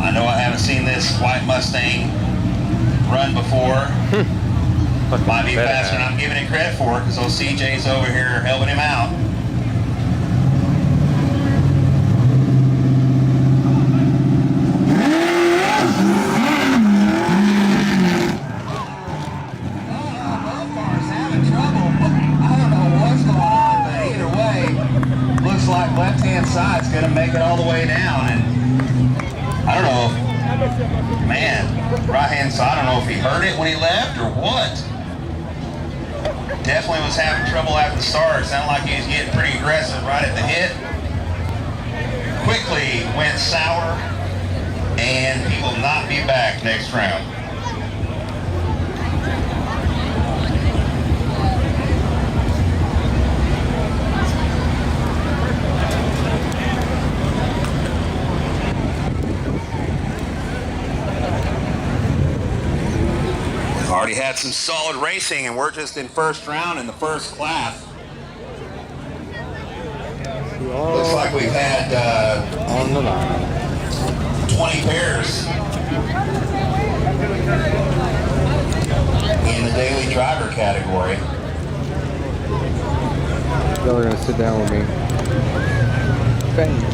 I know I haven't seen this white Mustang run before. Might be faster than I'm giving it credit for, because old CJ's over here helping him out. Like left-hand side's gonna make it all the way down, and I don't know, man, right-hand side, I don't know if he heard it when he left or what. Definitely was having trouble after the start. Sounded like he was getting pretty aggressive right at the hit. Quickly went sour, and he will not be back next round. Already had some solid racing, and we're just in first round in the first class. Looks like we've had On the line. 20 pairs in the daily driver category. Y'all are gonna sit down with me. Bang.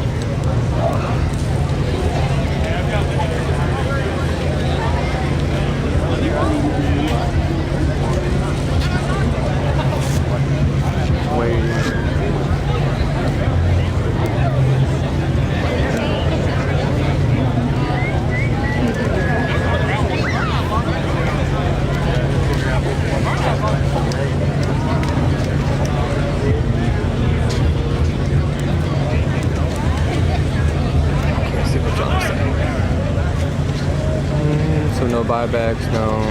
No buybacks, no.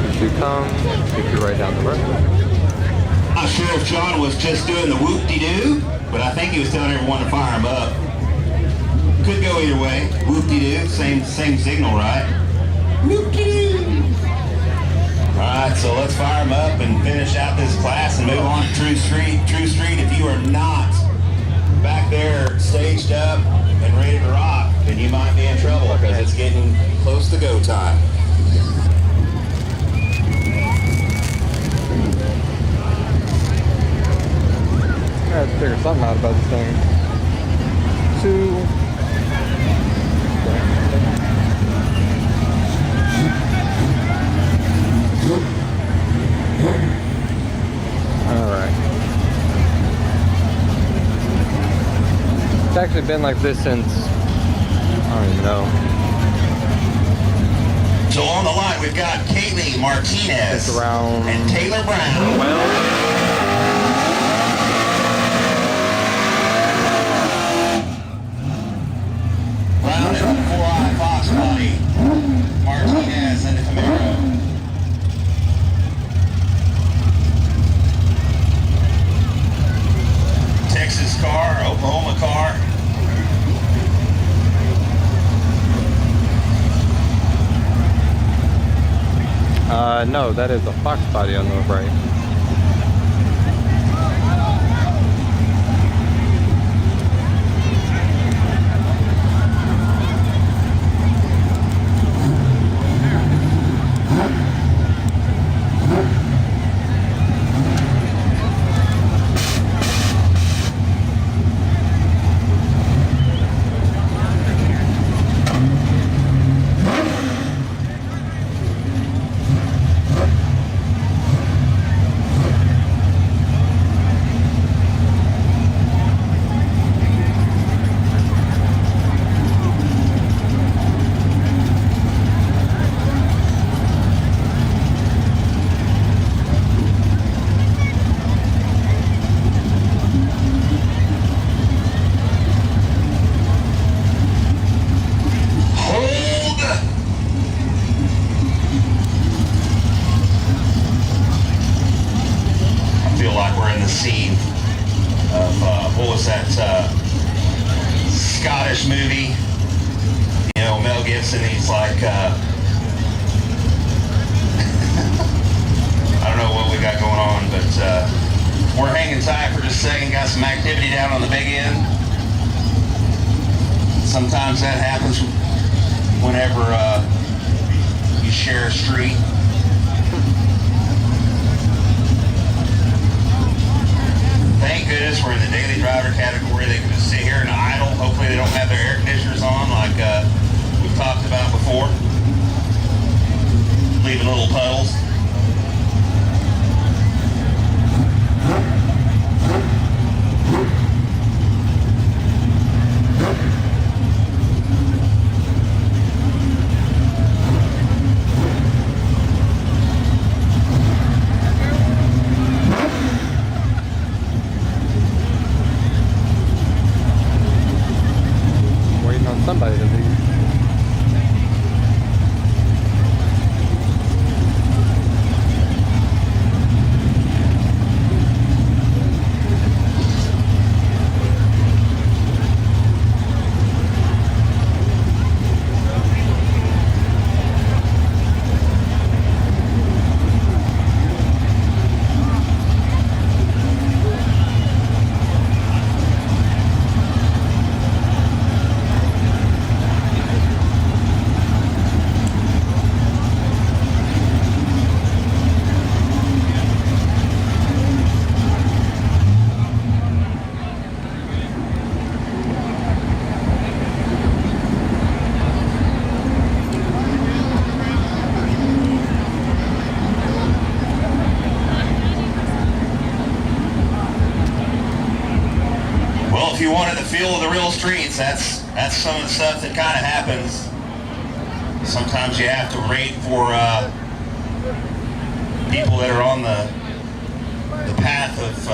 If you come, if you're right down the road. Not sure if John was just doing the whoop-de-doo, but I think he was telling everyone to fire him up. Could go either way. Whoop-de-doo, same signal, right? Whoop-de-doo. All right, so let's fire him up and finish out this class and move on to True Street. True Street, if you are not back there staged up and ready to rock, then you might be in trouble because it's getting close to go time. I had to figure something out about this thing. Alright. It's actually been like this since, I don't even know. So on the line, we've got Kaylee Martinez and Taylor Brown. Brown in the 4i Fox body. Martinez in the Camaro. Texas car, Oklahoma car. No, that is a Fox body on the right. Scottish movie. You know, Mel Gibson, he's like, I don't know what we got going on, but we're hanging tight for just a second. Got some activity down on the big end. Sometimes that happens whenever you share a street. Thank goodness we're in the daily driver category. They can just sit here and idle. Hopefully they don't have their air conditioners on like we've talked about before. Leaving little puddles. Somebody to leave. If you wanted the feel of the real streets, that's some of the stuff that kind of happens. Sometimes you have to wait for people that are on the path of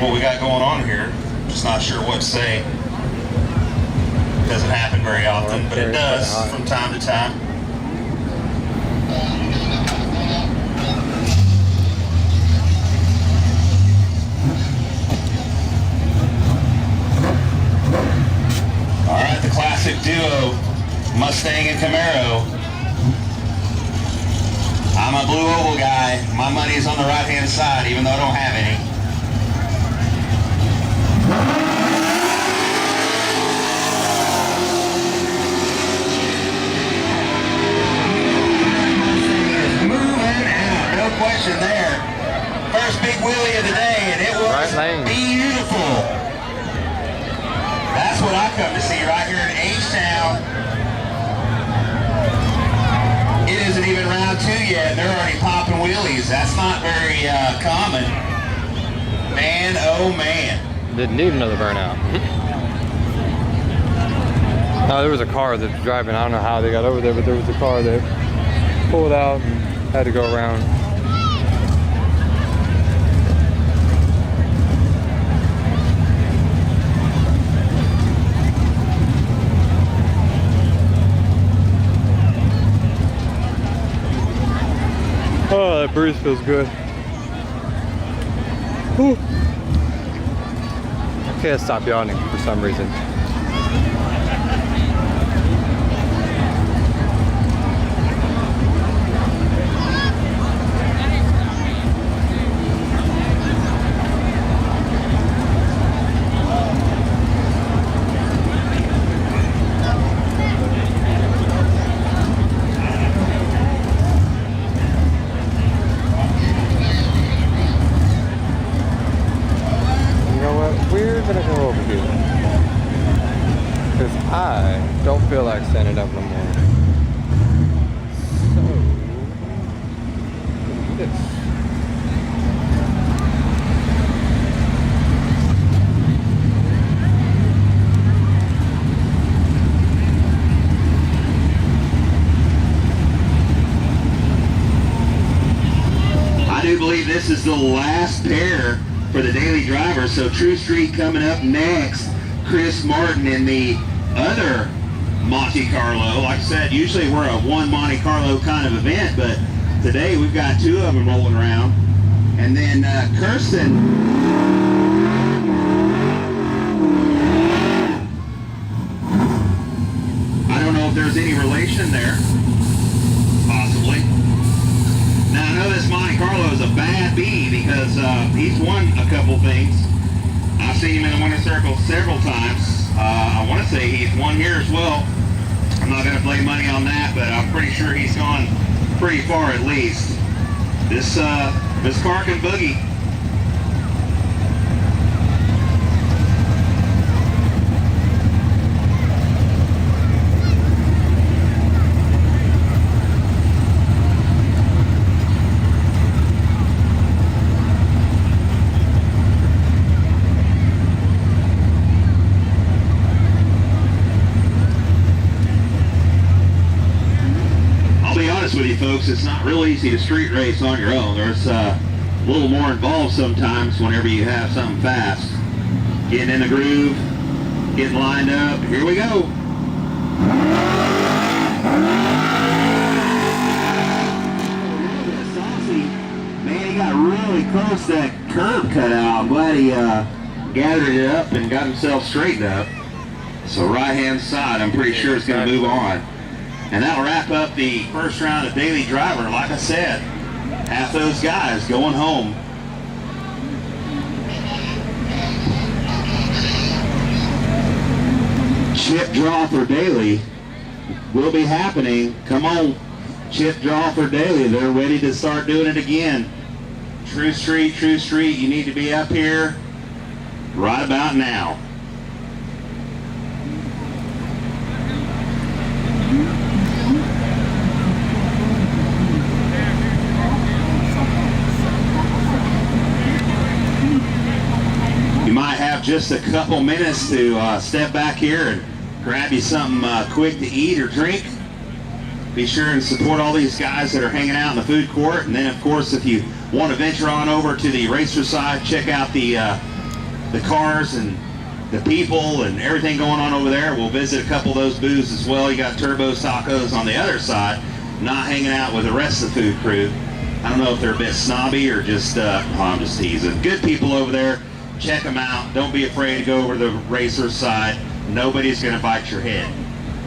what we got going on here. Just not sure what to say. It doesn't happen very often, but it does from time to time. Alright, the classic duo, Mustang and Camaro. I'm a blue oval guy. My money is on the right-hand side, even though I don't have any. Moving out, no question there. First big wheelie of the day, and it was beautiful. That's what I come to see right here in Htown. It isn't even round 2 yet, and they're already popping wheelies. That's not very common. Man, oh man. Didn't need another burnout. Oh, there was a car that was driving. I don't know how they got over there, but there was a car that pulled out and had to go around. Oh, that breeze feels good. Whew. I can't stop yawning for some reason. I don't feel like standing up no more. So, this. I do believe this is the last pair for the daily driver. So True Street coming up next. Chris Martin in the other Monte Carlo. Like I said, usually we're a one Monte Carlo kind of event, but today we've got 2 of them rolling around. And then Kirsten in there. Possibly. Now, I know this Monte Carlo is a bad bee because he's won a couple things. I've seen him in the winner's circle several times. I want to say he's won here as well. I'm not going to play money on that, but I'm pretty sure he's gone pretty far at least. This car can boogie. With you folks, it's not real easy to street race on your own. There's a little more involved sometimes whenever you have something fast. Getting in the groove, getting lined up. Here we go. Saucy. Man, he got really close to that curb cut out. I'm glad he gathered it up and got himself straightened up. So right hand side, I'm pretty sure it's going to move on. And that'll wrap up the first round of Daily Driver. Like I said, half those guys going home. Chip draw for Daily will be happening. Come on, chip draw for Daily. They're ready to start doing it again. True Street, you need to be up here right about now. You might have just a couple minutes to step back here and grab you something quick to eat or drink. Be sure and support all these guys that are hanging out in the food court. And then, of course, if you want to venture on over to the racer side, check out the cars and the people and everything going on over there. We'll visit a couple of those booths as well. You got Turbo's Tacos on the other side, not hanging out with the rest of the food crew. I don't know if they're a bit snobby or just, I'm just teasing. Good people over there. Check them out. Don't be afraid to go over to the racer side. Nobody's going to bite your head.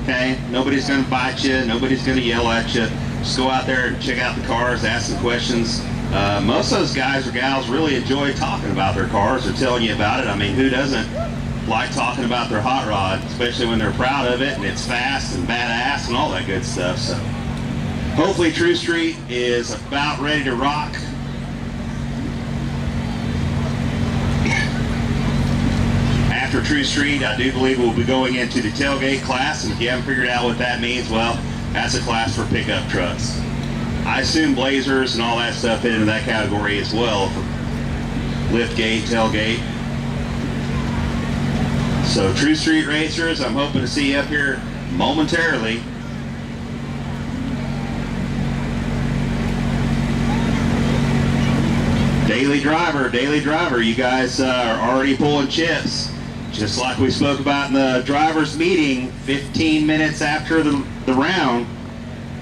Okay? Nobody's going to bite you. Nobody's going to yell at you. Just go out there and check out the cars, ask some questions. Most of those guys or gals really enjoy talking about their cars or telling you about it. I mean, who doesn't like talking about their hot rod, especially when they're proud of it and it's fast and badass and all that good stuff. So hopefully True Street is about ready to rock. After True Street, I do believe we'll be going into the tailgate class, and if you haven't figured out what that means, well, that's a class for pickup trucks. I assume Blazers and all that stuff fit into that category as well, for lift gate, tailgate. So True Street racers, I'm hoping to see you up here momentarily. Daily Driver, you guys are already pulling chips. Just like we spoke about in the driver's meeting 15 minutes after the round,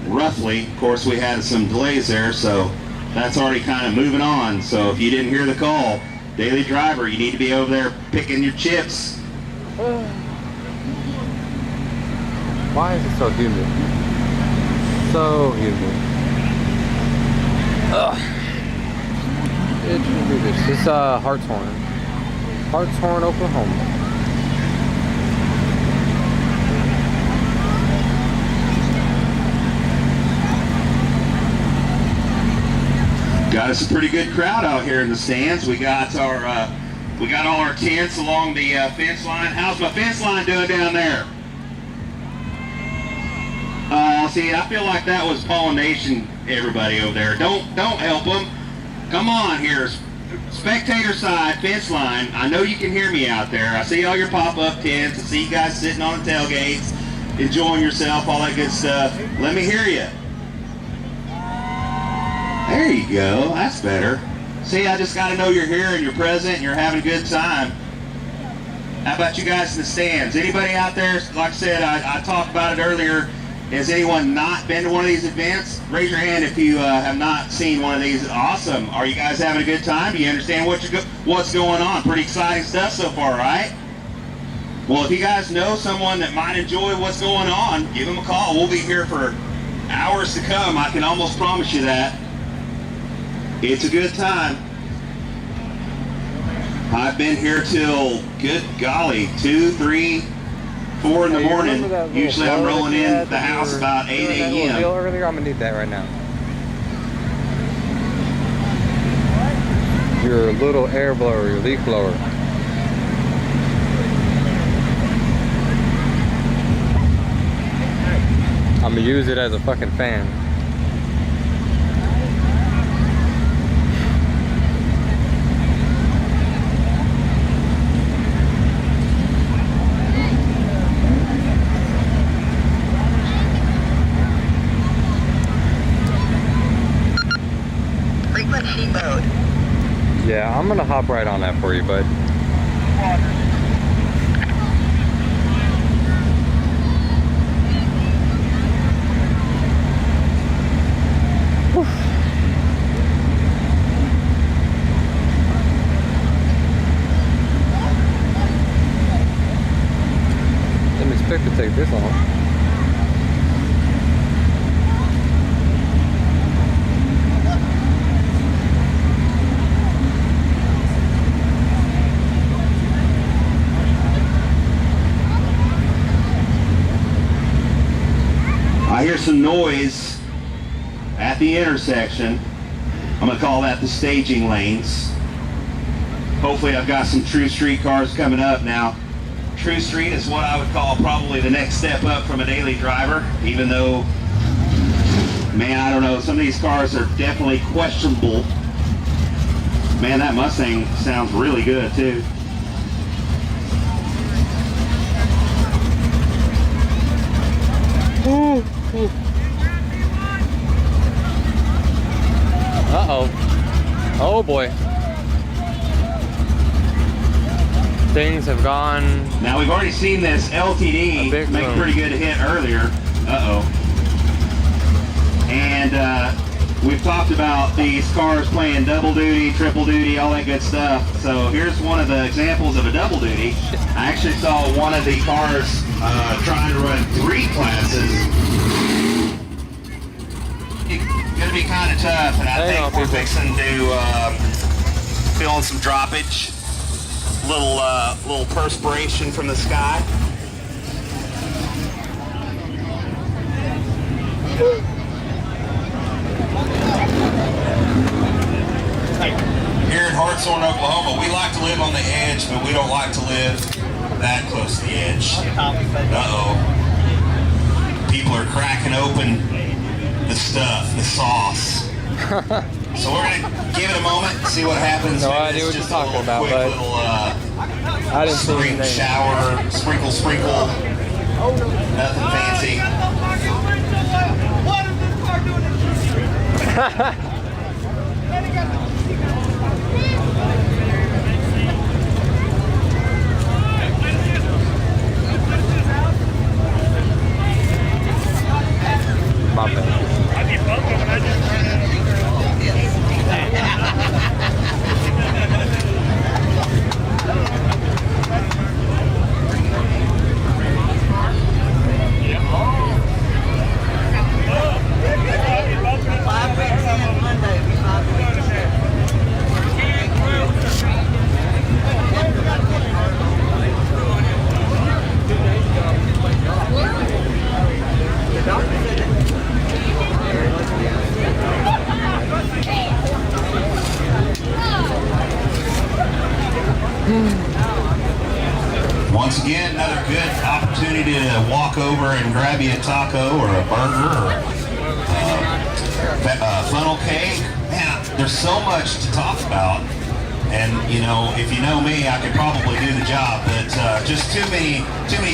roughly. Of course, we had some delays there, so that's already kind of moving on. So if you didn't hear the call, Daily Driver, you need to be over there picking your chips. Why is it so humid? So humid. Ugh. It shouldn't do this. It's Htown, Oklahoma. Got us a pretty good crowd out here in the stands. We got all our tents along the fence line. How's my fence line doing down there? See, I feel like that was pollination. Everybody over there, don't help them. Come on here, spectator side fence line. I know you can hear me out there. I see all your pop-up tents. I see you guys sitting on the tailgates, enjoying yourself, all that good stuff. Let me hear you. There you go. That's better. See, I just got to know you're here and you're present and you're having a good time. How about you guys in the stands? Anybody out there, like I said, I talked about it earlier. Has anyone not been to one of these events? Raise your hand if you have not seen one of these. Awesome. Are you guys having a good time? Do you understand what's going on? Pretty exciting stuff so far, right? Well, if you guys know someone that might enjoy what's going on, give them a call. We'll be here for hours to come. I can almost promise you that. It's a good time. I've been here till, good golly, 2, 3, 4 in the morning. Usually I'm rolling in the house about 8 a.m. Earlier, I'm gonna need that right now. Your little air blower, your leaf blower. I'm gonna use it as a fucking fan. Frequency mode. Yeah, I'm gonna hop right on that for you, bud. Didn't expect to take this long. I hear some noise at the intersection. I'm gonna call that the staging lanes. Hopefully I've got some True Street cars coming up now. True Street is what I would call probably the next step up from a daily driver, even though, man, I don't know, some of these cars are definitely questionable. Man, that Mustang sounds really good too. Uh-oh. Oh boy. Things have gone. Now we've already seen this LTD make a pretty good hit earlier. Uh-oh. And we've talked about these cars playing double duty, triple duty, all that good stuff. So here's one of the examples of a double duty. I actually saw one of the cars trying to run 3 classes. It's gonna be kind of tough, and I think we're fixing to feeling some droppage. Little perspiration from the sky. Here in Htown, Oklahoma, we like to live on the edge, but we don't like to live that close to the edge. Uh-oh. People are cracking open the stuff, the sauce. So we're going to give it a moment, see what happens. No idea what you're talking about, but I didn't see anything. Shower, sprinkle, nothing fancy. What is this car doing? My bad. I'd be bumping when I just ran out. Once again, another good opportunity to walk over and grab you a taco or a burger or a funnel cake. Man, there's so much to talk about. And you know, if you know me, I could probably do the job, but just too many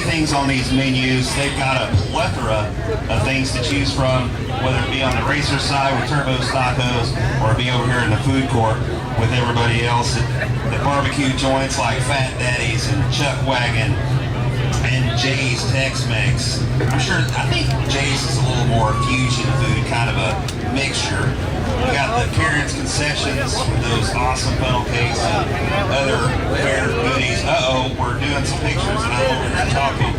things on these menus. They've got a plethora of things to choose from, whether it be on the racer side with Turbo's Tacos, or it be over here in the food court with everybody else at the barbecue joints like Fat Daddy's and Chuck Wagon and Jay's Tex-Mex. I think Jay's is a little more fusion food, kind of a mixture. We got the Karen's concessions, those awesome funnel cakes and other fair goodies. Uh-oh, we're doing some pictures and I'm over here talking.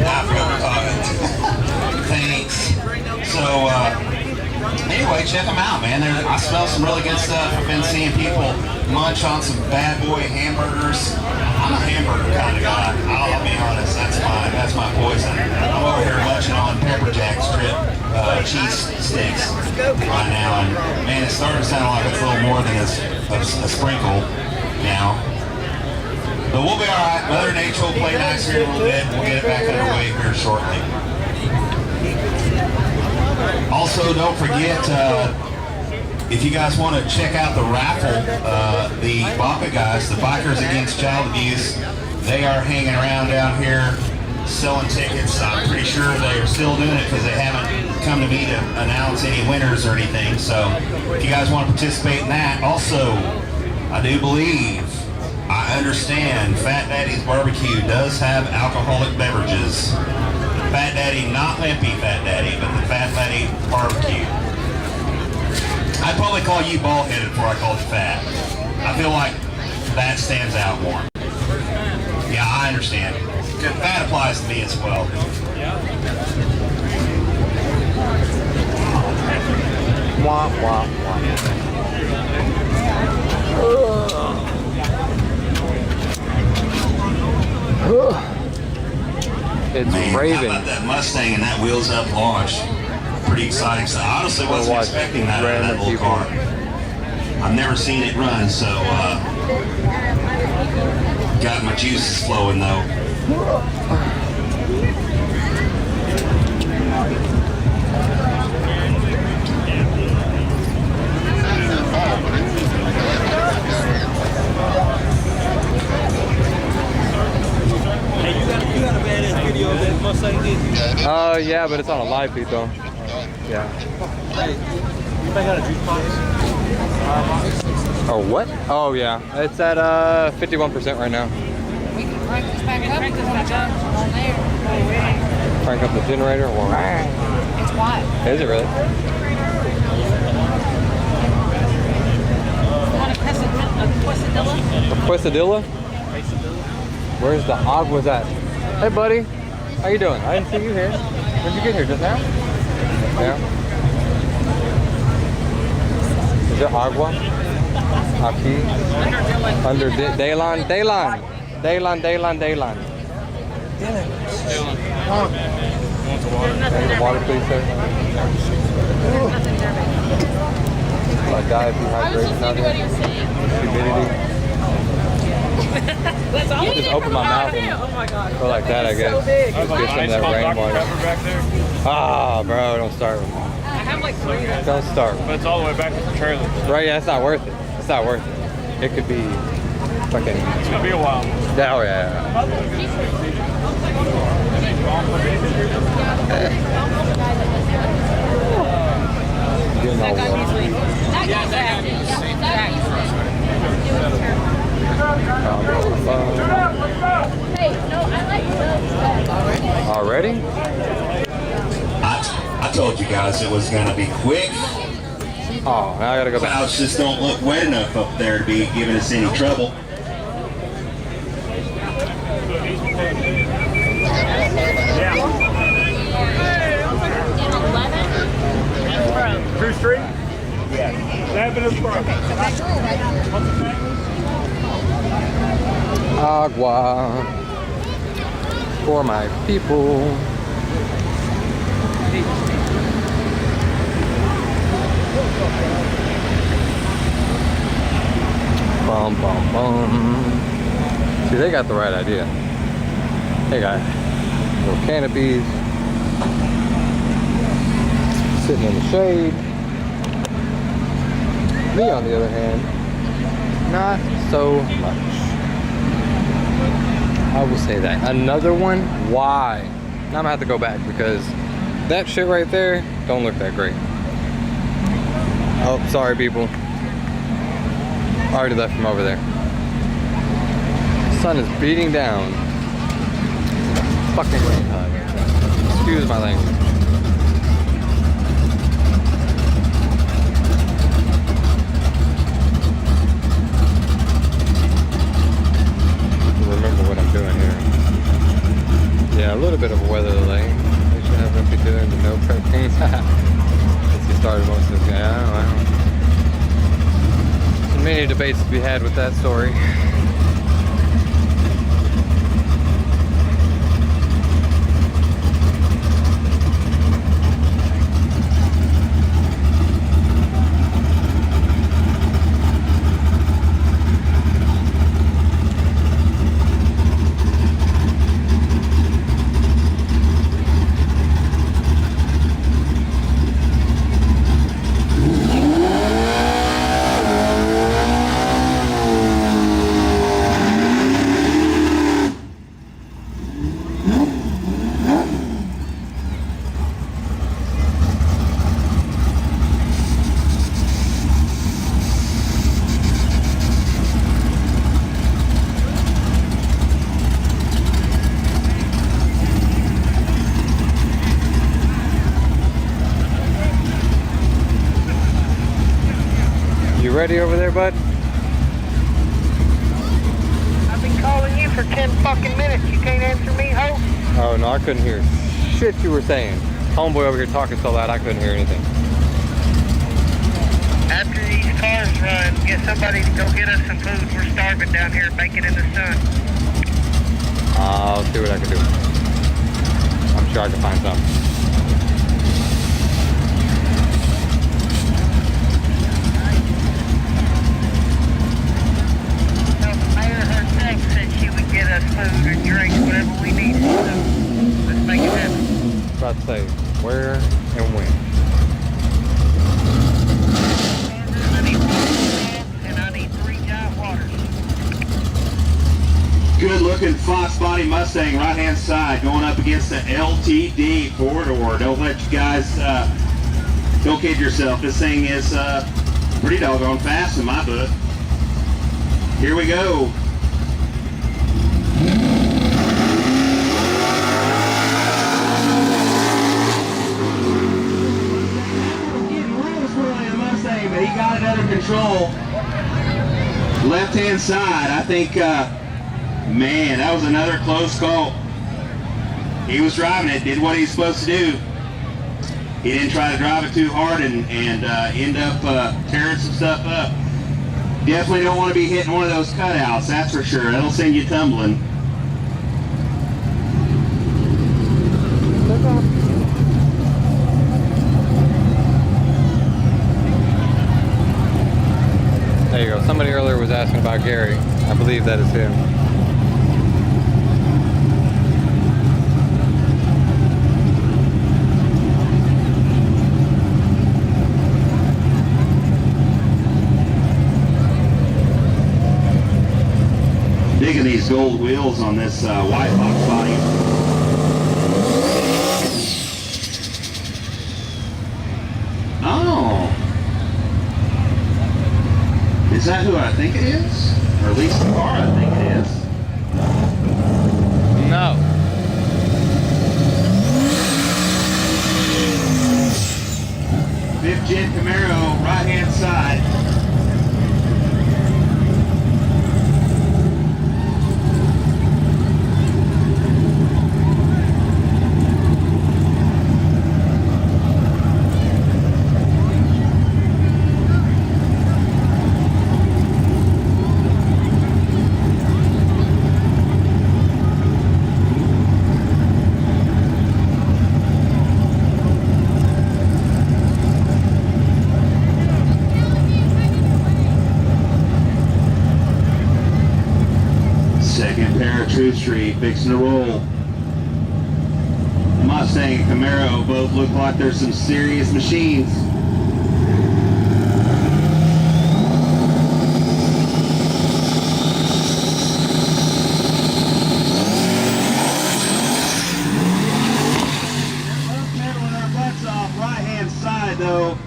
Now I forgot we're talking. Thanks. So, anyway, check them out, man. I smell some really good stuff. I've been seeing people munch on some bad boy hamburgers. I'm a hamburger kind of guy. I'll be honest. That's my poison. I'm over here munching on pepper jack strip cheese sticks right now, and man, it's starting to sound like it's a little more than a sprinkle now. But we'll be all right. Mother Nature will play nice here in a little bit. We'll get it back underway here shortly. Also, don't forget, if you guys want to check out the raffle, the BACA guys, the Bikers Against Child Abuse, they are hanging around down here selling tickets. I'm pretty sure they are still doing it because they haven't come to me to announce any winners or anything. So if you guys want to participate in that, also, I do believe, I understand Fat Daddy's Barbecue does have alcoholic beverages. Fat Daddy, not Limpy Fat Daddy, but the Fat Daddy Barbecue. I'd probably call you bald-headed before I called you fat. I feel like that stands out more. Yeah, I understand. That applies to me as well. Wah, wah, wah. It's Man, raving. how about that Mustang and that wheels up launch? Pretty exciting stuff. I honestly wasn't expecting that out of that little car. I've never seen it run, so got my juices flowing though. Hey, you got a badass video of that Mustang, did you? Yeah, but it's on a live feed though. Yeah. Hey, you might got a juice box? Oh, what? Oh, yeah. It's at 51% right now. We can crank this back up because the jumps on there. Crank up the generator. Well, It's white. is it really? Want a quesadilla? A quesadilla? Where's the aguas at? Hey, buddy. How you doing? I didn't see you here. When did you get here? Just now? Yeah. Is it agua? Aquí? Under Daylan? Daylan! Daylan, Daylan, Daylan. Any water, please, sir? Like die of dehydration out here. Humidity. Just open my mouth and go like that, I guess. Just get some of that rainwater. Ah, bro, don't start with me. I have like 3 of them. Don't start. But it's all the way back to the trailer. Right, yeah, it's not worth it. It's not worth it. It could be fucking... It's gonna be a while. Oh, yeah. That got easily. That got Already? I told you guys it was gonna be quick. Oh, now I gotta go back. Clouds just don't look wet enough up there to be giving us any trouble. True Street? Yeah. Avenue Front. Agua for my people. Bum, bum, bum. See, they got the right idea. They got little canopies, sitting in the shade. Me, on the other hand, not so much. I will say that. Another one? Why? Now I'm gonna have to go back because that shit right there don't look that great. Oh, sorry people. I already left from over there. The sun is beating down. fucking retard. Excuse my language. Remember what I'm doing here. Yeah, a little bit of a weather delay. We should have to be doing the no prep things. Let's get started most of this guy. I don't know. Many debates to be had with that story. Ready over there, bud? I've been calling you for 10 fucking minutes. You can't answer me, ho? Oh no, I couldn't hear shit you were saying. Homeboy over here talking so loud I couldn't hear anything. After these cars run, get somebody to go get us some food. We're starving down here, baking in the sun. I'll see what I can do. I'm sure I can find something. Get us food and drink, whatever we need. So let's make it happen. About to say, where and when? I need 4 and I need 3 giant waters. Good looking Fox body Mustang, right hand side, going up against the LTD 4-door. Don't let you guys, don't kid yourself. This thing is pretty doggone fast in my book. Here we go. But he got it under control. Left-hand side, I think, man, that was another close call. He was driving it, did what he was supposed to do. He didn't try to drive it too hard and end up tearing some stuff up. Definitely don't want to be hitting one of those cutouts, that's for sure. That'll send you tumbling. There you go. Somebody earlier was asking about Gary. I believe that is him. Digging these gold wheels on this white box body. Oh. Is that who I think it is? Or at least the car I think it is. No. Fifth gen Camaro, right hand side. Second pair of Truth Street, fixing to roll. Mustang and Camaro both look like they're some serious machines. Both pedaling our butts off. Right-hand side, though,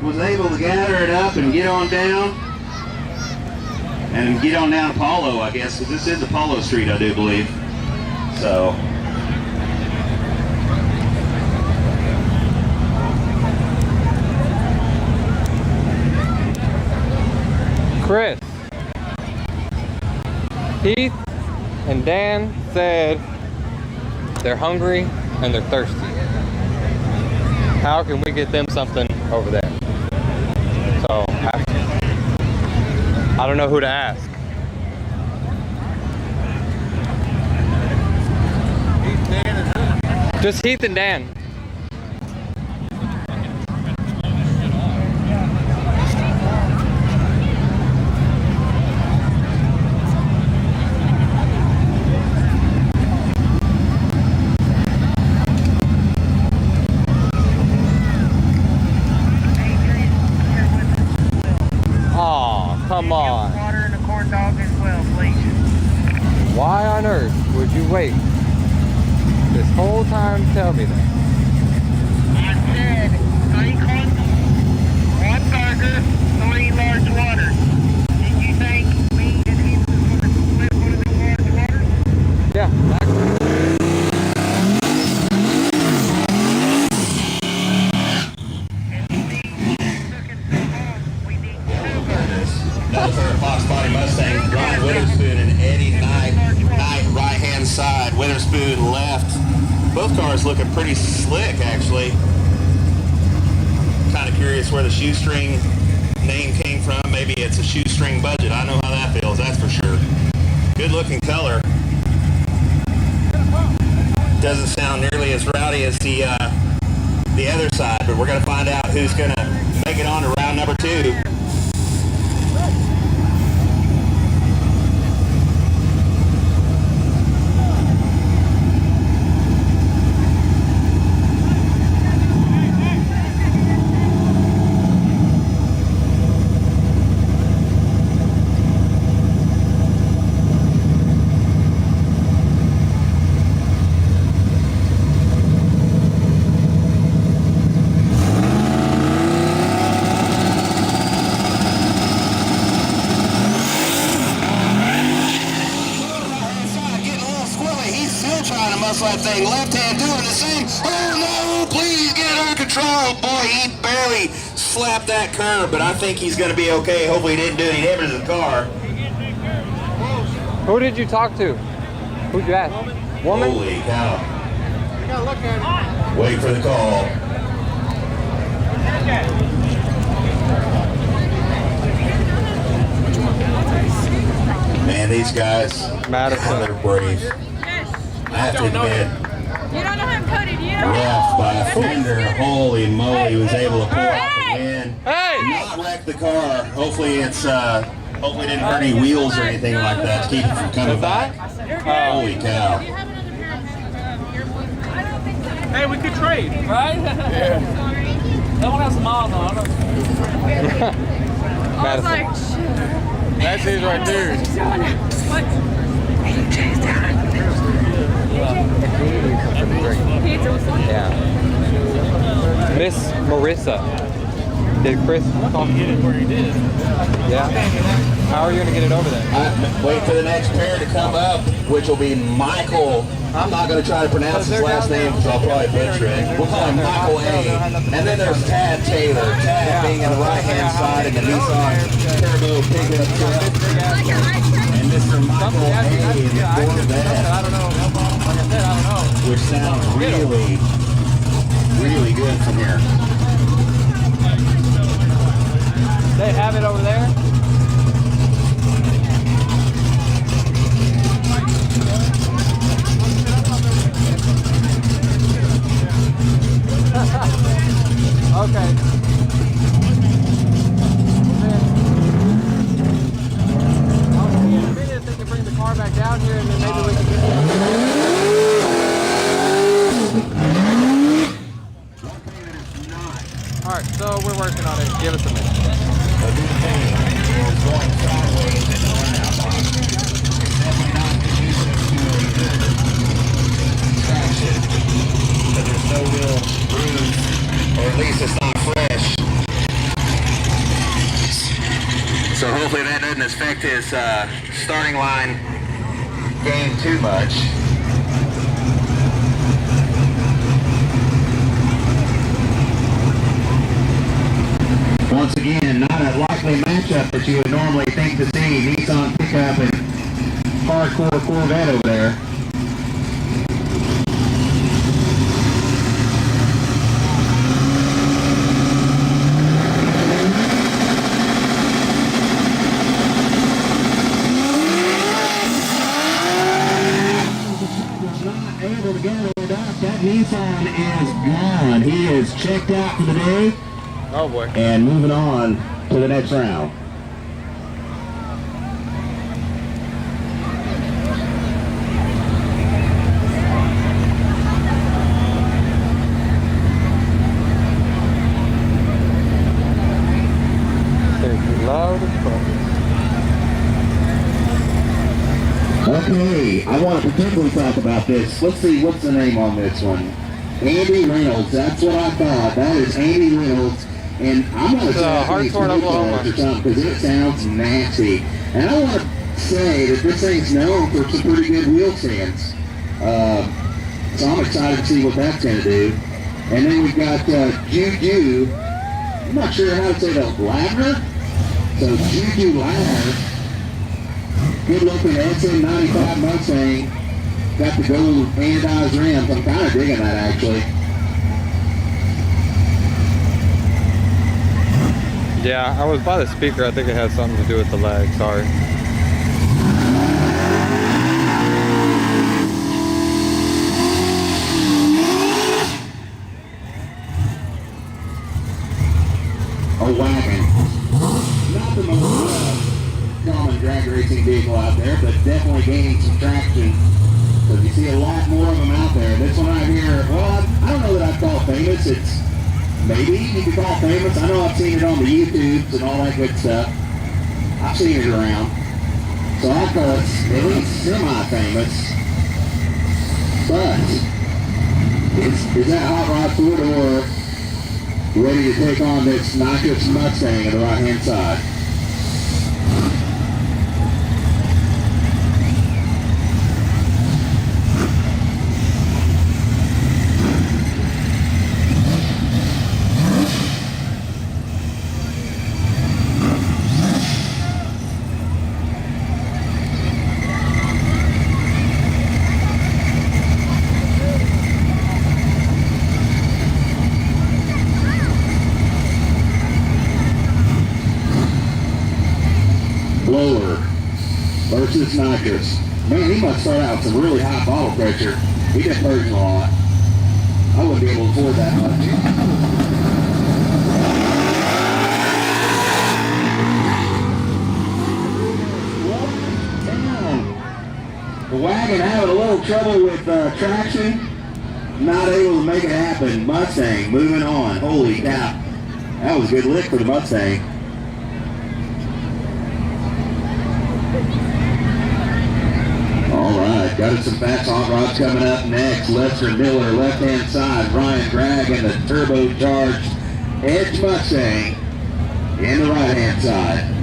was able to gather it up and get on down. And get on down Apollo, I guess, because this is Apollo Street, I do believe. So, Chris, Heath, and Dan said they're hungry and they're thirsty. How can we get them something over there? So, I don't know who to ask. Just Heath and Dan. Come on. Water and a corn dog as well, please. Why on earth would you wait this whole time to tell me that? I said 3 corn dogs, 1 burger, 3 large waters. Did you think me and him was going to split one of the large waters? Yeah, exactly. That was our Fox Body Mustang, Ron Witherspoon and Eddie Knight, right-hand side. Witherspoon left. Both cars looking pretty slick, actually. Kind of curious where the shoestring name came from. Maybe it's a shoestring budget. I know how that feels, that's for sure. Good looking color. Doesn't sound nearly as rowdy as the other side, but we're going to find out who's going to make it on to round number 2. That thing, left hand doing the same. Oh no, please get under control. Boy, he barely slapped that curb, but I think he's going to be okay. Hopefully he didn't do any damage to the car. Who did you talk to? Who'd you ask? Woman? Holy cow. Wait for the call. Man, these guys, Madison. they're brave. I have to admit, You don't know how I'm coded, you? left by a fender, holy moly, he was able to pull out the win. Hey! Not wreck the car. Hopefully it didn't hurt any wheels or anything like that to keep it from coming back. Holy cow. Hey, we could trade, right? Yeah. That one has some miles on it. I was like, shit. That's his right there. What? Yeah. Miss Marissa. Did Chris call? Get it where he did. Yeah. How are you going to get it over there? Wait for the next pair to come up, which will be Michael. I'm not going to try to pronounce his last name because I'll probably butcher it. We'll call him Michael A. And then there's Tad Taylor. Tad being on the right-hand side of the Nissan Turbo pickup truck. And Mr. Michael A. in the Corvette. I don't know. Like I said, I don't know. Which sounds really, really good from here. They have it over there? Okay. I'll see in a minute if they can bring the car back down here and then maybe we can get it. Alright, so we're working on it. Give us a minute. But there's no real bruise, or at least it's not fresh. So hopefully that doesn't affect his starting line game too much. Once again, not a like unlikely matchup that you would normally think to see. Nissan pickup and hardcore Corvette over there. Not able to get it up. That Nissan is gone. He is checked out for the day. Oh boy. And moving on to the next round. It's loud as fuck. Okay, I want to particularly talk about this. Let's see, what's the name on this one? Andy Reynolds. That's what I thought. That is Andy Reynolds. And I'm going to say Htown, Oklahoma, or something because it sounds nasty. And I want to say that this thing's known for some pretty good wheel stands. So I'm excited to see what that's going to do. And then we've got Juju. I'm not sure how to say that. Ladner? So Juju Ladner. Good looking SM95 Mustang. Got the gold anodized rims. I'm kind of digging that actually. Yeah, I was by the speaker. I think it has something to do with the lag. Sorry. A wagon. Not the most common drag racing vehicle out there, but definitely gaining some traction. Because you see a lot more of them out there. This one right here, well, I don't know that I'd call it famous. It's maybe you could call it famous. I know I've seen it on the YouTubes and all that good stuff. I've seen it around. So I call it at least semi-famous. But is that hot rod foot or ready to take on this Nikos Mustang on the right-hand side? Blower versus Nikos. Man, he must start out with some really high bottle pressure. He gets hurting a lot. I wouldn't be able to afford that much. The wagon having a little trouble with traction. Not able to make it happen. Mustang moving on. Holy cow. That was a good lick for the Mustang. Alright, got some fast hot rods coming up next. Lester Miller, left-hand side. Ryan Gregg and the turbocharged Edge Mustang in the right-hand side.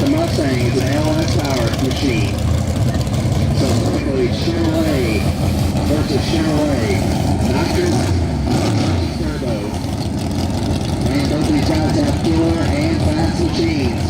Mustang is an LS powered machine. Chevy Chevrolet versus Chevrolet. Nitrous Turbo. And both of these guys have killer and fast machines.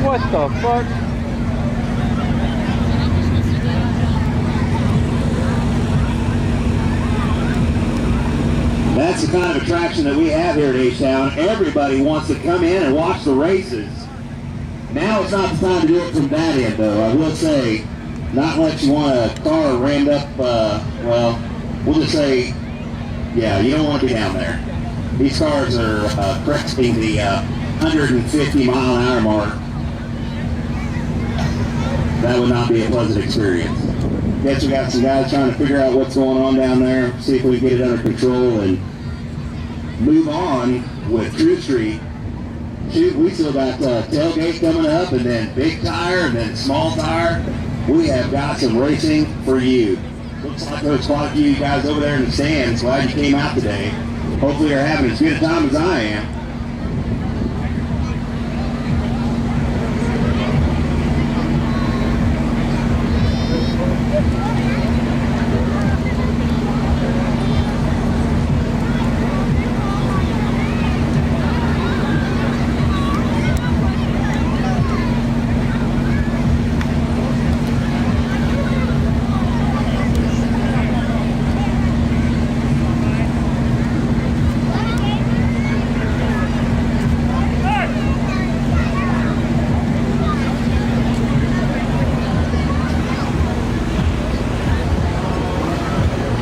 What the fuck? That's the kind of attraction that we have here at Htown. Everybody wants to come in and watch the races. Now it's not the time to do it from that end, though. I will say, not unless you want a car rammed up, well, we'll just say, yeah, you don't want to be down there. These cars are cresting the 150 mile an hour mark. That would not be a pleasant experience. Guess we got some guys trying to figure out what's going on down there, see if we can get it under control and move on with True Street. Shoot, we still got tailgate coming up, and then big tire, and then small tire. We have got some racing for you. Looks like there's quite a few guys over there in the stands. Glad you came out today. Hopefully you're having as good a time as I am.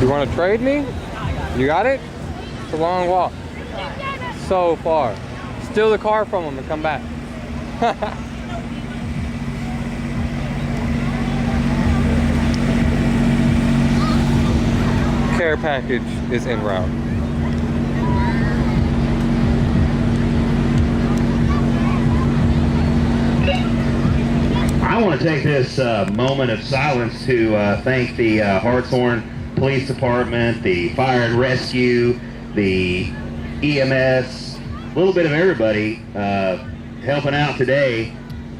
You want to trade me? You got it? It's a long walk. So far. Steal the car from him and come back. Care package is en route. I want to take this moment of silence to thank the Hartshorn Police Department, the Fire and Rescue, the EMS, a little bit of everybody helping out today.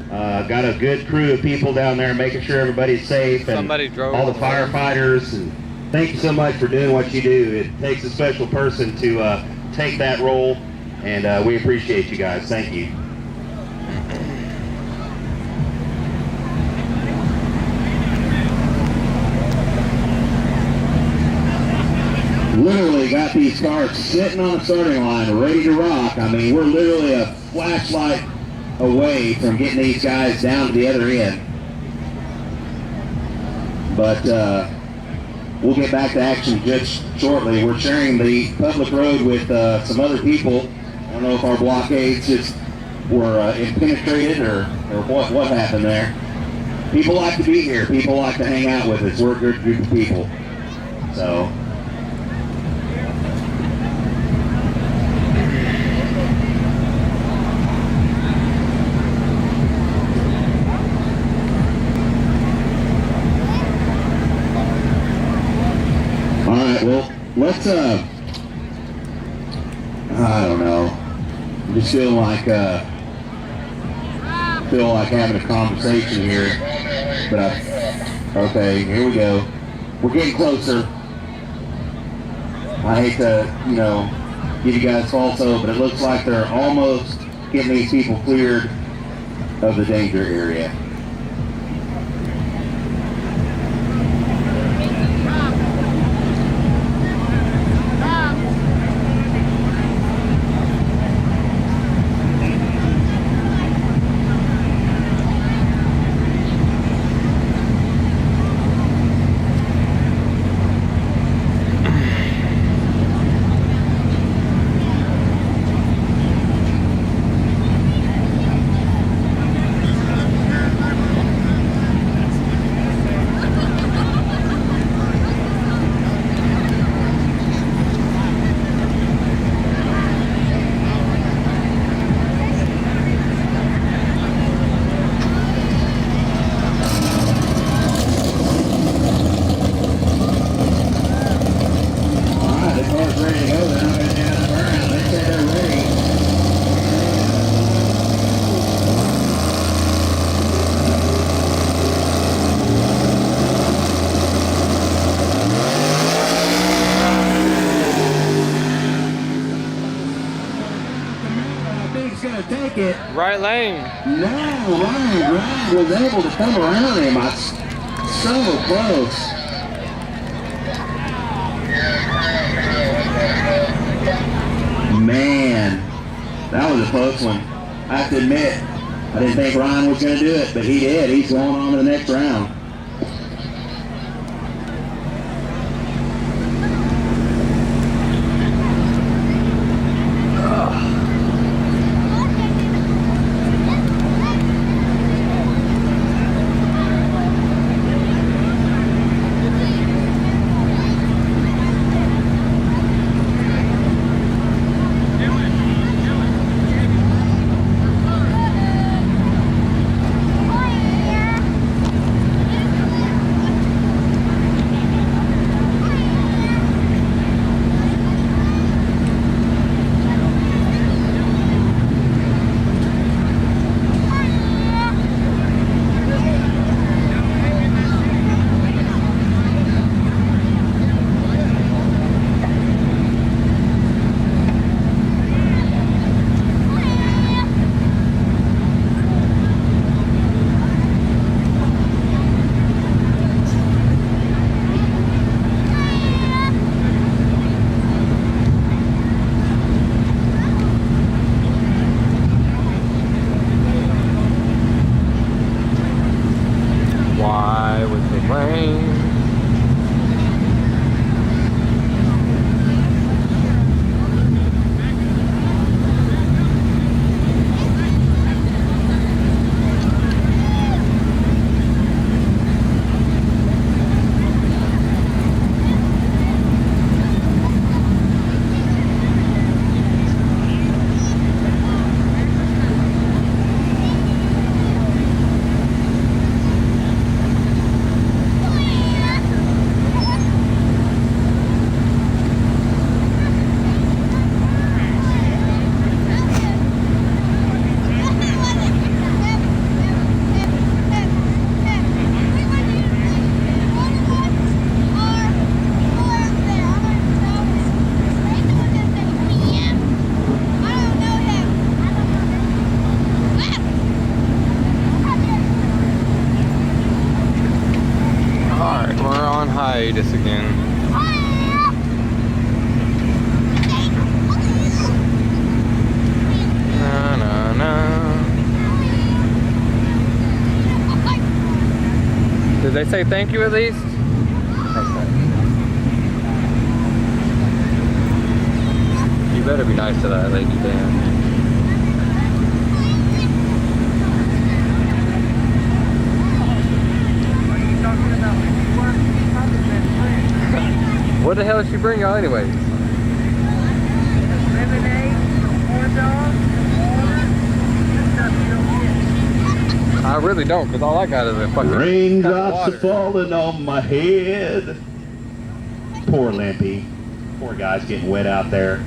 Got a good crew of people down there making sure everybody's safe, and all the firefighters. And thank you so much for doing what you do. It takes a special person to take that role, and we appreciate you guys. Thank you. Literally got these cars sitting on the starting line, ready to rock. I mean, we're literally a flashlight away from getting these guys down to the other end. But we'll get back to action just shortly. We're sharing the public road with some other people. I don't know if our blockades just were impenetrated or what happened there. People like to be here. People like to hang out with us. We're a good group of people. So. All right, well, let's, I don't know. I'm just feeling like having a conversation here. But okay, here we go. We're getting closer. I hate to, you know, give you guys false hope, but it looks like they're almost getting these people cleared of the danger area. Right lane. No, Ryan was able to come around him. So close. Man, that was a close one. I have to admit, I didn't think Ryan was going to do it, but he did. He's going on to the next round. hiatus again. Na na na. Did they say thank you at least? You better be nice to that lady, Dan. What the hell did she bring y'all anyways? Lemonade, corn dogs, water, and stuff you don't get. I really don't, because all I got is a fucking Raindrops are falling on my head. Poor Limpy. Poor guy's getting wet out there.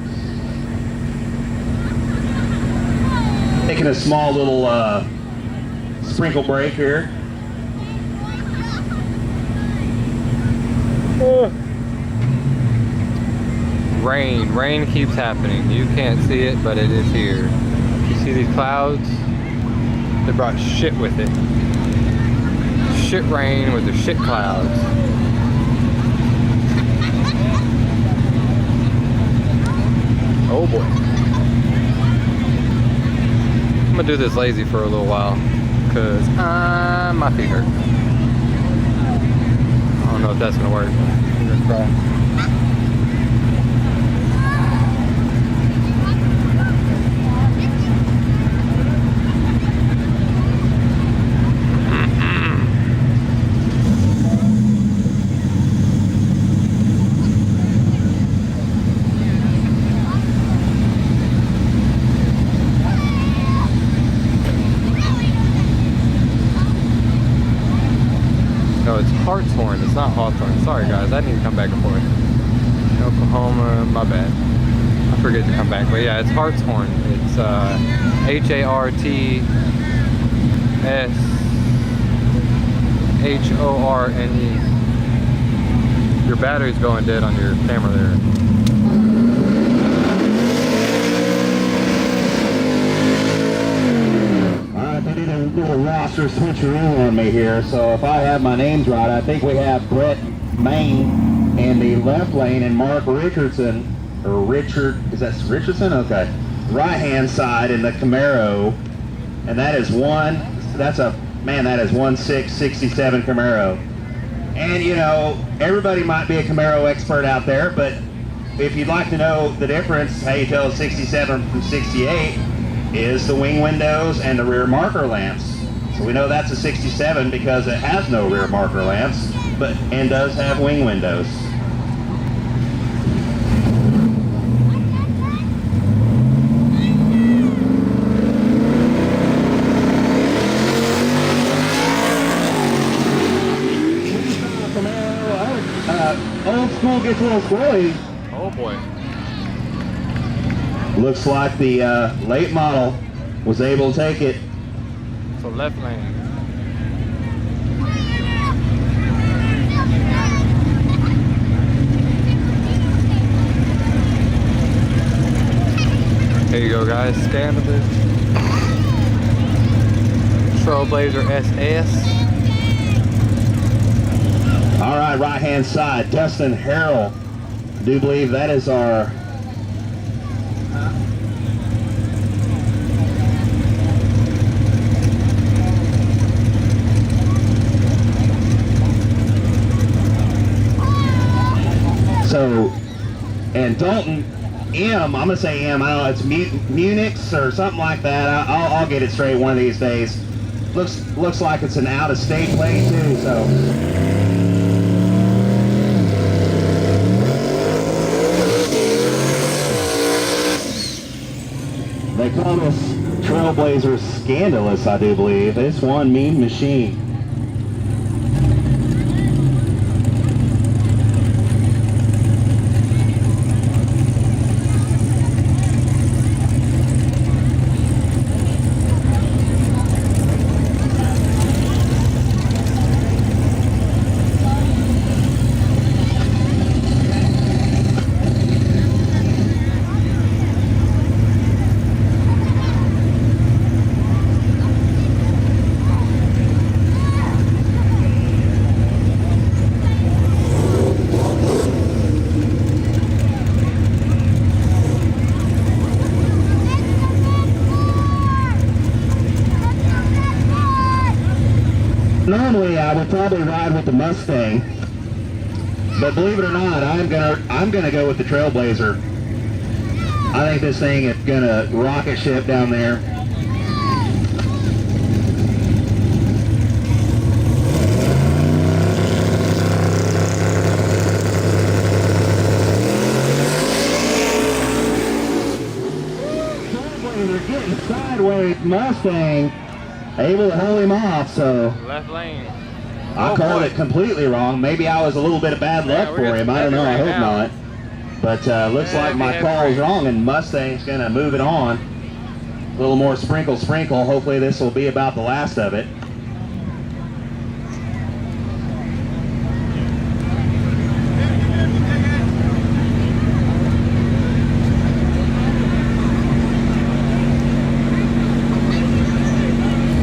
Taking a small little sprinkle break here. Rain keeps happening. You can't see it, but it is here. You see these clouds? They brought shit with it. Shit rain with the shit clouds. Oh boy. I'm gonna do this lazy for a little while, cause my feet hurt. I don't know if that's gonna work. I'm gonna try. No, it's Htown. It's not Hawthorne. Sorry guys, I need to come back and forth. Oklahoma, my bad. I forget to come back, but yeah, it's Htown. It's Hartshorne. Your battery's going dead on your camera there. They did a little roster switcheroo on me here, so if I have my names right, I think we have Brett Main in the left lane and Mark Richardson, or Richard, is that Richardson? Okay. Right-hand side in the Camaro, and that is that is 1667 Camaro. And you know, everybody might be a Camaro expert out there, but if you'd like to know the difference, how you tell 67 from 68, is the wing windows and the rear marker lamps. So we know that's a 67 because it has no rear marker lamps, and does have wing windows. Old school gets a little squirrely. Oh boy. Looks like the late model was able to take it. So left lane. Here you go guys, scan of this. Trailblazer SS. All right, right hand side, Dustin Harrell. I do believe that is our and Dalton M, I'm gonna say M, I don't know, it's Munich's or something like that. I'll get it straight one of these days. Looks like it's an out-of-state plate too, so. They call this Trailblazer scandalous, I do believe. It's one mean machine. Normally I would probably ride with the Mustang, but believe it or not, I'm gonna go with the Trailblazer. I think this thing is gonna rocket ship down there. they're getting sideways. Mustang able to hold him off, so Left lane. I called it completely wrong. Maybe I was a little bit of bad luck for him. I don't know. I hope not. But looks like my call was wrong, and Mustang's going to move it on. A little more sprinkle. Hopefully this will be about the last of it.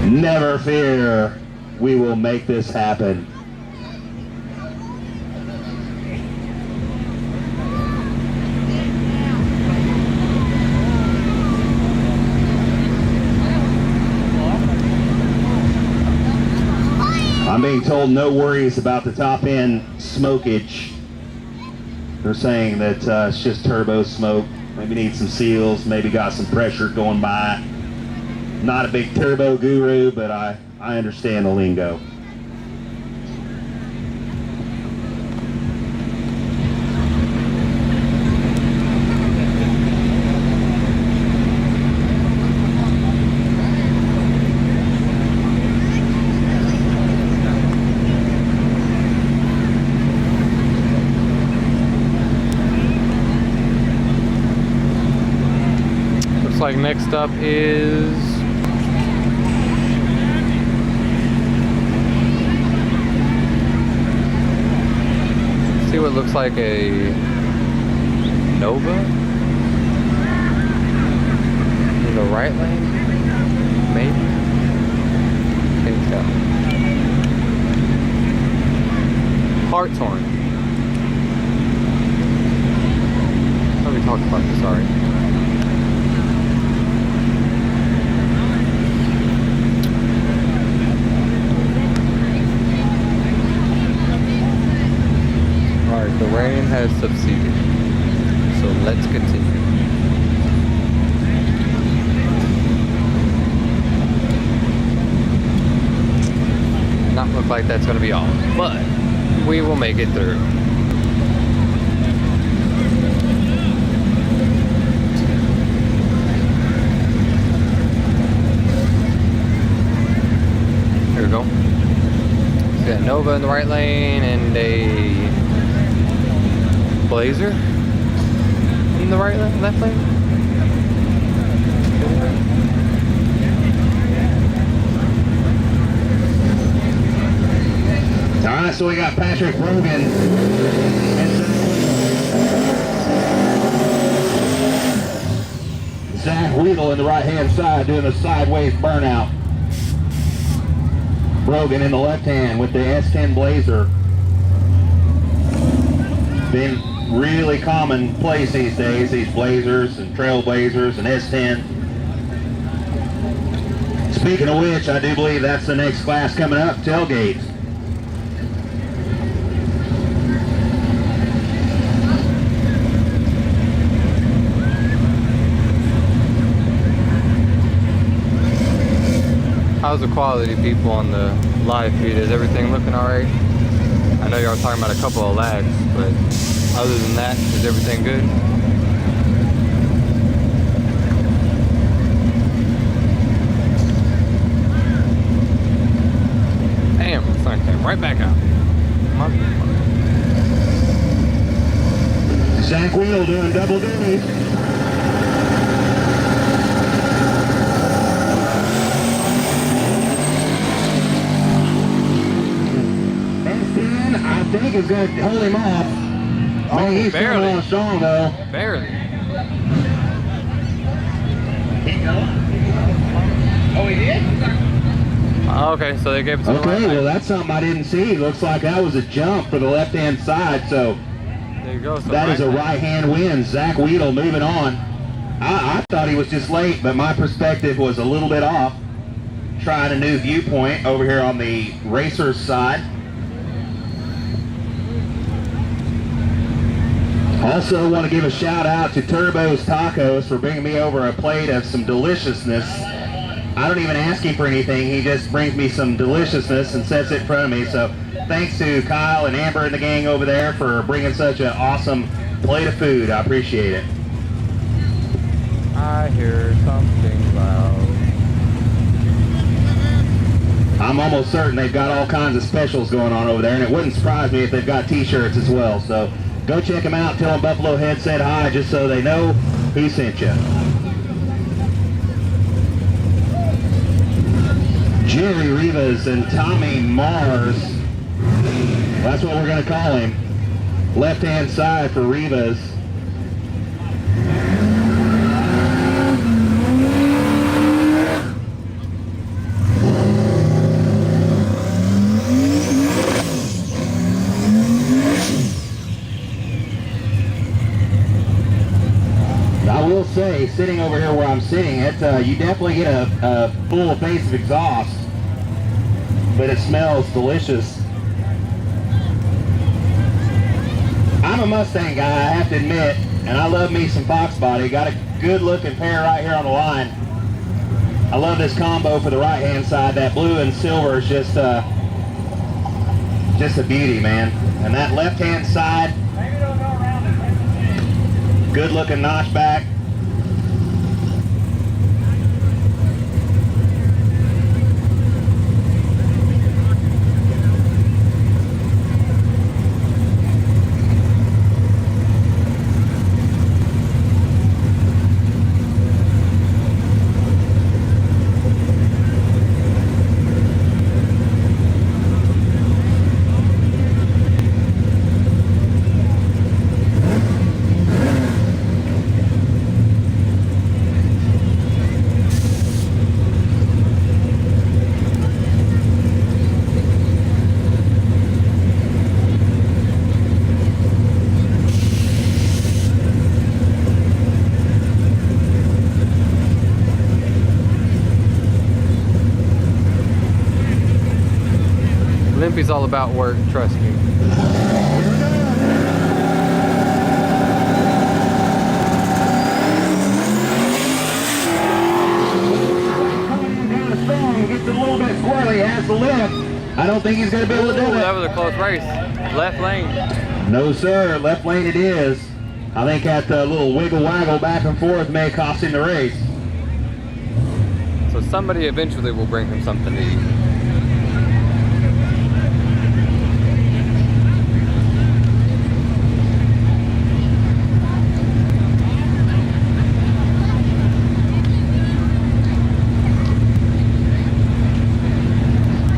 Never fear, we will make this happen. I'm being told no worries about the top end smokage. They're saying that it's just turbo smoke. Maybe need some seals, maybe got some pressure going by. Not a big turbo guru, but I understand the lingo. Looks like next up is see what looks like a Nova in the right lane, maybe. Can't tell. Htown. Oh, we talked about this already. Alright, the rain has subsided, so let's continue. Not look like that's going to be all, but we will make it through. Here we go. We got Nova in the right lane and a Blazer in the right lane, left lane. Alright, so we got Patrick Brogan. Zach Weedle in the right hand side doing a sideways burnout. Brogan in the left hand with the S10 Blazer. Been really commonplace these days, these Blazers and Trailblazers and S10. Speaking of which, I do believe that's the next class coming up, tailgate. How's the quality, people, on the live feed? Is everything looking alright? I know y'all talking about a couple of lags, but other than that, is everything good? Damn, the sun came right back out. Zach Weedle doing double duty. I think is going to hold him off. Oh, he's barely. still on strong though. Barely. Oh, he did? Okay, so they gave it to the right Okay, lane. well that's something I didn't see. Looks like that was a jump for the left-hand side, so There you go. So that is a lane. right-hand win. Zach Weedle moving on. I thought he was just late, but my perspective was a little bit off. Trying a new viewpoint over here on the racer's side. Also want to give a shout out to Turbo's Tacos for bringing me over a plate of some deliciousness. I don't even ask him for anything. He just brings me some deliciousness and sets it in front of me. So thanks to Kyle and Amber and the gang over there for bringing such an awesome plate of food. I appreciate it. I hear something. fucking loud. I'm almost certain they've got all kinds of specials going on over there, and it wouldn't surprise me if they've got t-shirts as well. So go check them out. Tell them Buffalo Head said hi, just so they know who sent you. Jerry Rivas and Tommy Mars. That's what we're going to call him. Left-hand side for Rivas. I will say, sitting over here where I'm sitting, you definitely get a full face of exhaust, but it smells delicious. I'm a Mustang guy, I have to admit, and I love me some Fox body. Got a good looking pair right here on the line. I love this combo for the right hand side. That blue and silver is just a beauty, man. And that left hand side, good looking notchback. Limpy's all about work, trust me. Gets a little bit squirrely, has to lift. I don't think he's going to be able to do it. That was a close race. Left lane. No, sir. Left lane it is. I think that little wiggle waggle back and forth may cost him the race. So somebody eventually will bring him something to eat.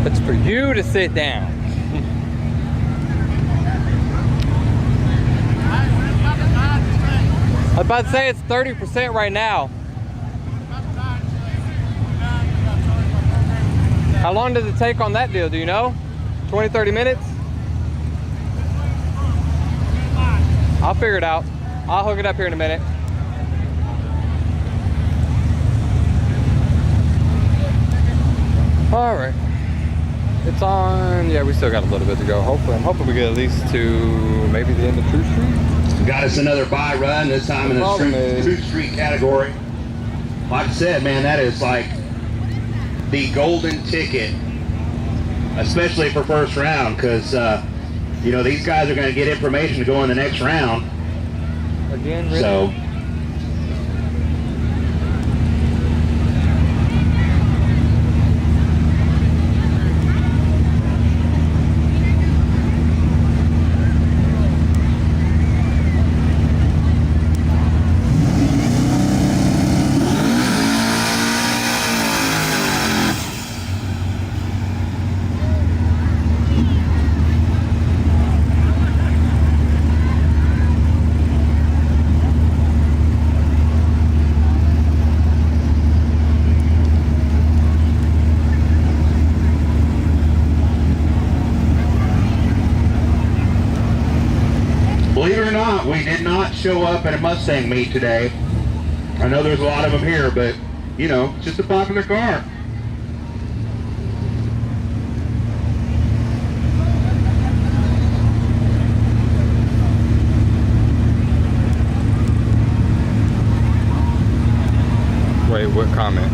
It's for you to sit down. I was about to say it's 30% right now. How long does it take on that deal, do you know? 20, 30 minutes? I'll figure it out. I'll hook it up here in a minute. All right. It's on, yeah, we still got a little bit to go. Hopefully, I'm hoping we get at least to maybe the end of True Street. Got us another buy run, this time in the True Street category. Like I said, man, that is like the golden ticket, especially for first round, because, you know, these guys are going to get information to go in the next round. Again, really? So. Believe it or not, we did not show up at a Mustang meet today. I know there's a lot of them here, but, you know, it's just a popular car. Wait, what comment?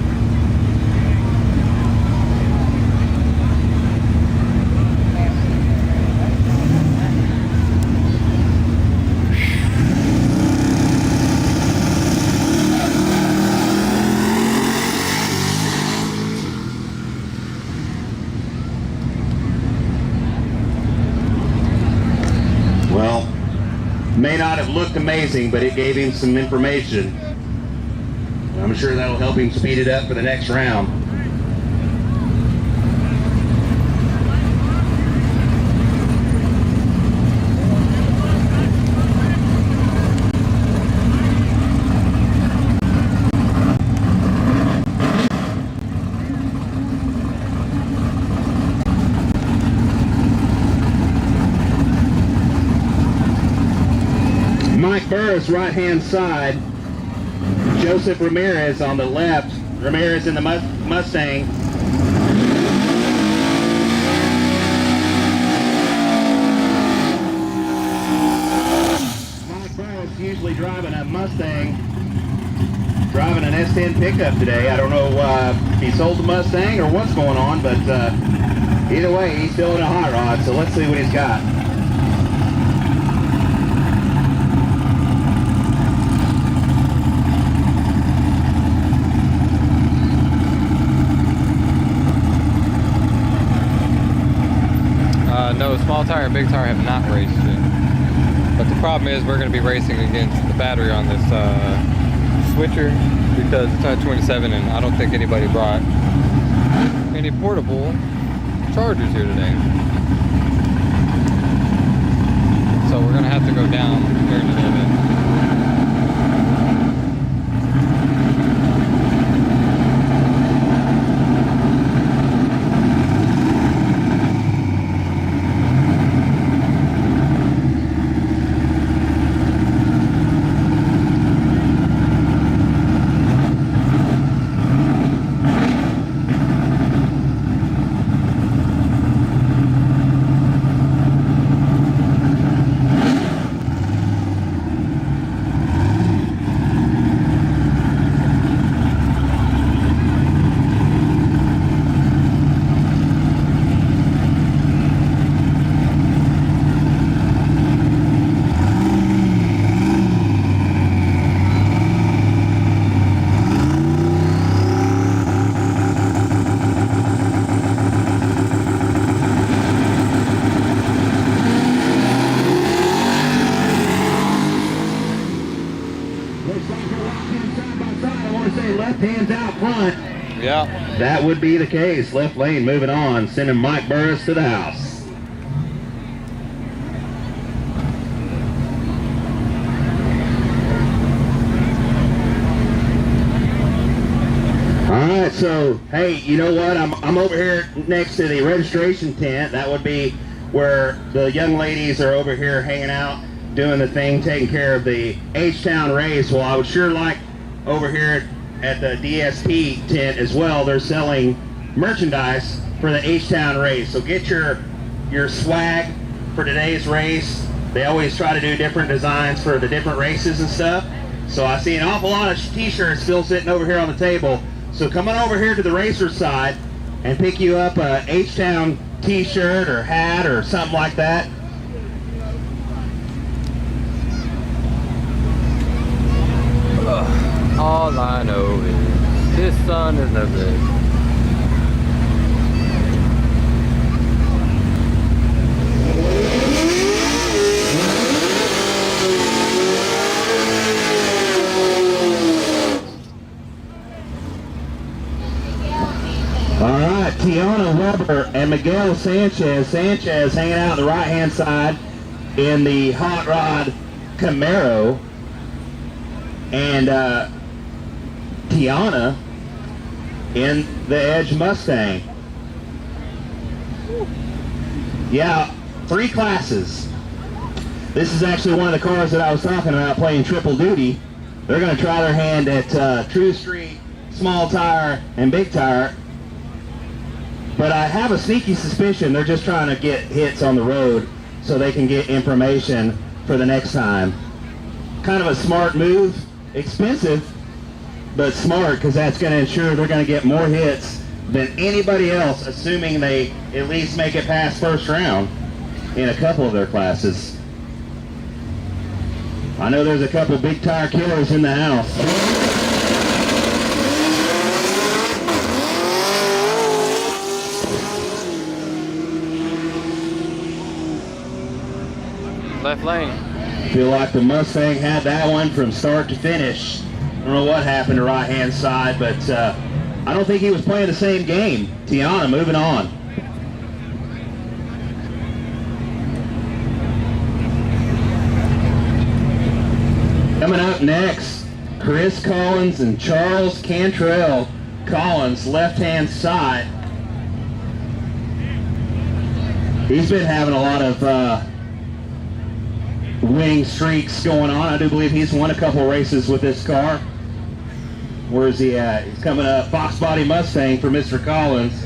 not have looked amazing, but it gave him some information. I'm sure that'll help him speed it up for the next round. Mike Burris, right-hand side. Joseph Ramirez on the left. Ramirez in the Mustang. Mike Burris usually driving a Mustang, driving an S10 pickup today. I don't know if he sold the Mustang or what's going on, but either way, he's still in a hot rod, so let's see what he's got. No, small tire and big tire have not raced yet. But the problem is we're going to be racing against the battery on this switcher because it's at 27 and I don't think anybody brought any portable chargers here today. So we're going to have to go down here in a little bit. Left hands out front. Yeah. That would be the case. Left lane moving on, sending Mike Burris to the house. All right, so hey, you know what? I'm over here next to the registration tent. That would be where the young ladies are over here hanging out, doing the thing, taking care of the Htown race. Well, I would sure like over here at the DSP tent as well. They're selling merchandise for the Htown race. So get your swag for today's race. They always try to do different designs for the different races and stuff. So I see an awful lot of t-shirts still sitting over here on the table. So come on over here to the racer side and pick you up a Htown t-shirt or hat or something like that. All I know is this sun is no good. All right, Tiana Weber and Miguel Sanchez. Sanchez hanging out on the right-hand side in the Hot Rod Camaro. And Tiana in the Edge Mustang. Yeah, 3 classes. This is actually one of the cars that I was talking about playing triple duty. They're going to try their hand at True Street, small tire, and big tire. But I have a sneaky suspicion they're just trying to get hits on the road so they can get information for the next time. Kind of a smart move. Expensive, but smart, because that's going to ensure they're going to get more hits than anybody else, assuming they at least make it past first round in a couple of their classes. I know there's a couple big tire killers in the house. Left lane. Feel like the Mustang had that one from start to finish. I don't know what happened to right-hand side, but I don't think he was playing the same game. Tiana moving on. Coming up next, Chris Collins and Charles Cantrell. Collins, left-hand side. He's been having a lot of winning streaks going on. I do believe he's won a couple races with this car. Where is he at? He's coming up. Fox Body Mustang for Mr. Collins.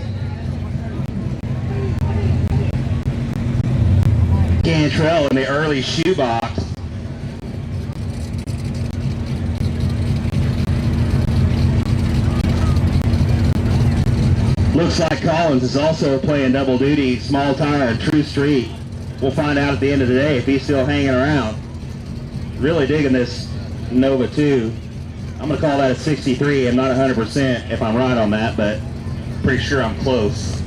Cantrell in the early shoebox. Looks like Collins is also playing double duty, small tire and true street. We'll find out at the end of the day if he's still hanging around. Really digging this Nova 2. I'm going to call that a 63. I'm not 100% if I'm right on that, but pretty sure I'm close.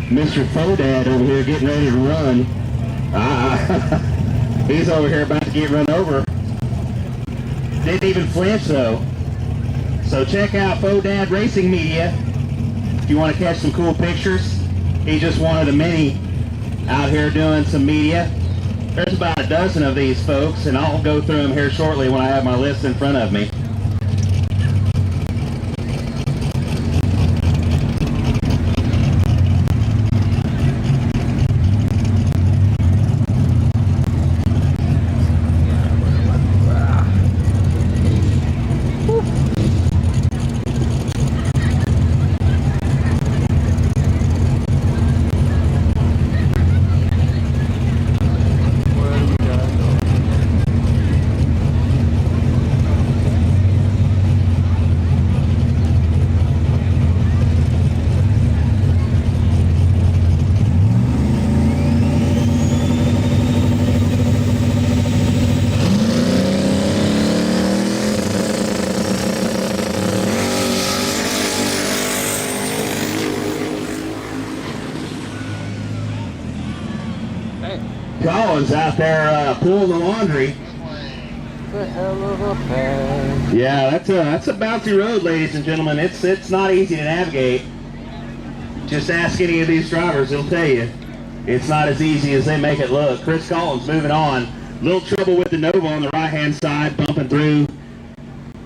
Mr. Fodad over here getting ready to run. He's over here about to get run over. Didn't even flinch though. So check out Fodad Racing Media if you want to catch some cool pictures. He's just one of the many out here doing some media. There's about a dozen of these folks, and I'll go through them here shortly when I have my list in front of me. Collins out there pulling the laundry. The hell of a pass. Yeah, that's a bouncy road, ladies and gentlemen. It's not easy to navigate. Just ask any of these drivers, they'll tell you. It's not as easy as they make it look. Chris Collins moving on. Little trouble with the Nova on the right-hand side, bumping through,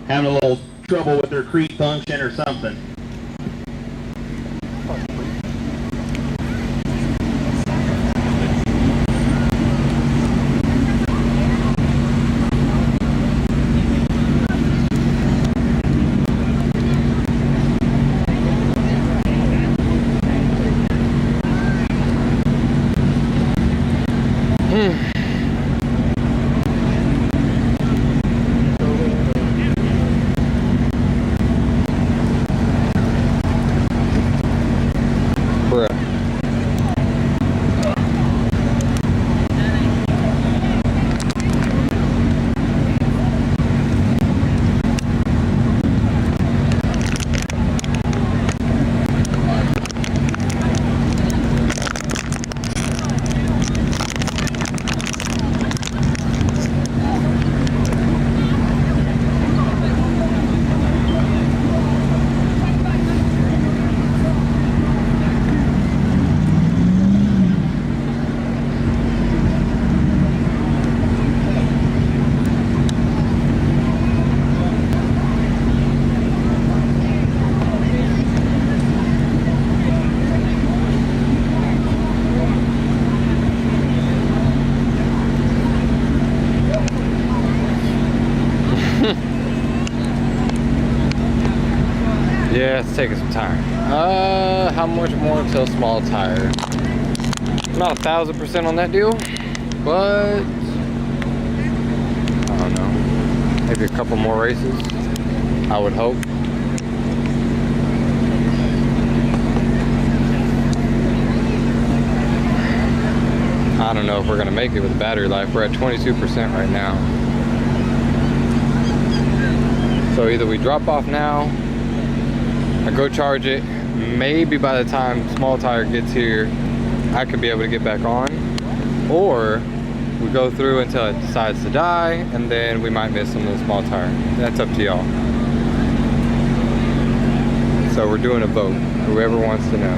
having a little trouble with their creep function or something. Yeah, it's taking some time. How much more until small tire? Not 1,000% on that deal, but I don't know. Maybe a couple more races, I would hope. I don't know if we're gonna make it with battery life. We're at 22% right now. So either we drop off now, I go charge it, maybe by the time small tire gets here, I could be able to get back on, or we go through until it decides to die, and then we might miss some of the small tire. That's up to y'all. So we're doing a vote. Whoever wants to know,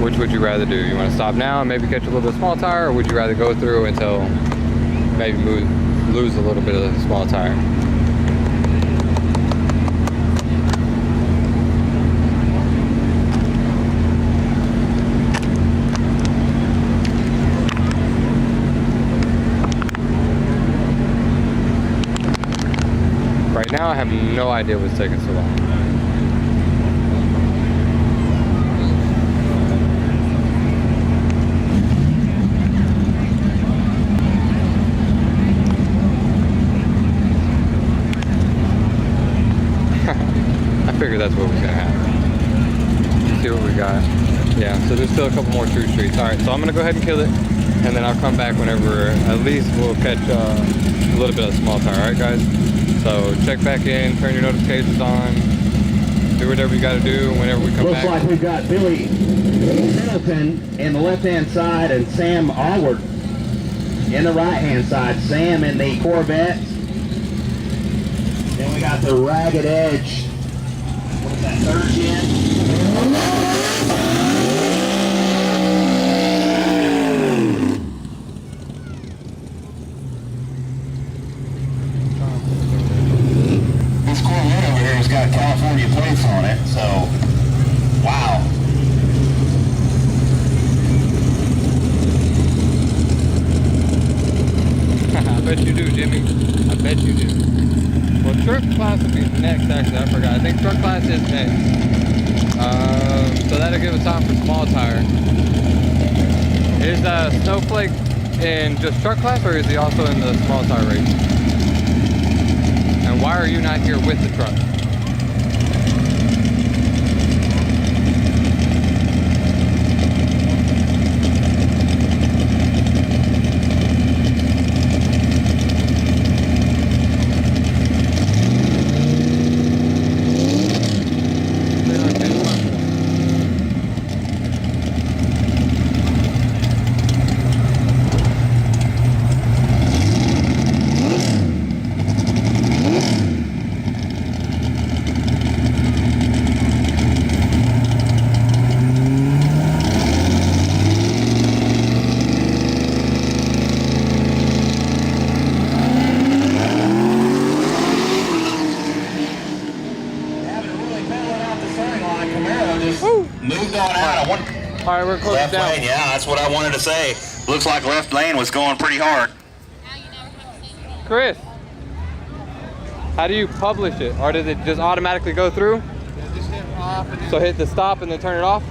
which would you rather do? You want to stop now and maybe catch a little bit of small tire, or would you rather go through until maybe lose a little bit of the small tire? Right now I have no idea what's taking so long. I figured that's what was gonna happen. Let's see what we got. Yeah, so there's still a couple more true streets. Alright, so I'm gonna go ahead and kill it, and then I'll come back whenever at least we'll catch a little bit of small tire. Alright guys? So check back in, turn your notifications on, do whatever you gotta do whenever we come back. Looks like we've got Billy Middleton in the left-hand side and Sam Allward in the right-hand side. Sam in the Corvette. Then we got the Ragged Edge. What's that, third gen? This Corvette over here has got California plates on it, so wow. I bet you do, Jimmy. I bet you do. Well, truck class will be next, actually. I forgot. I think truck class is next. So that'll give us time for small tire. Is Snowflake in just truck class, or is he also in the small tire race? And why are you not here with the truck? Moved on out. All right, we're close Left down. lane, yeah, that's what I wanted to say. Looks like left lane was going pretty hard. Chris, how do you publish it? Or does it just automatically go through? Just hit off and So hit the stop and then turn it off?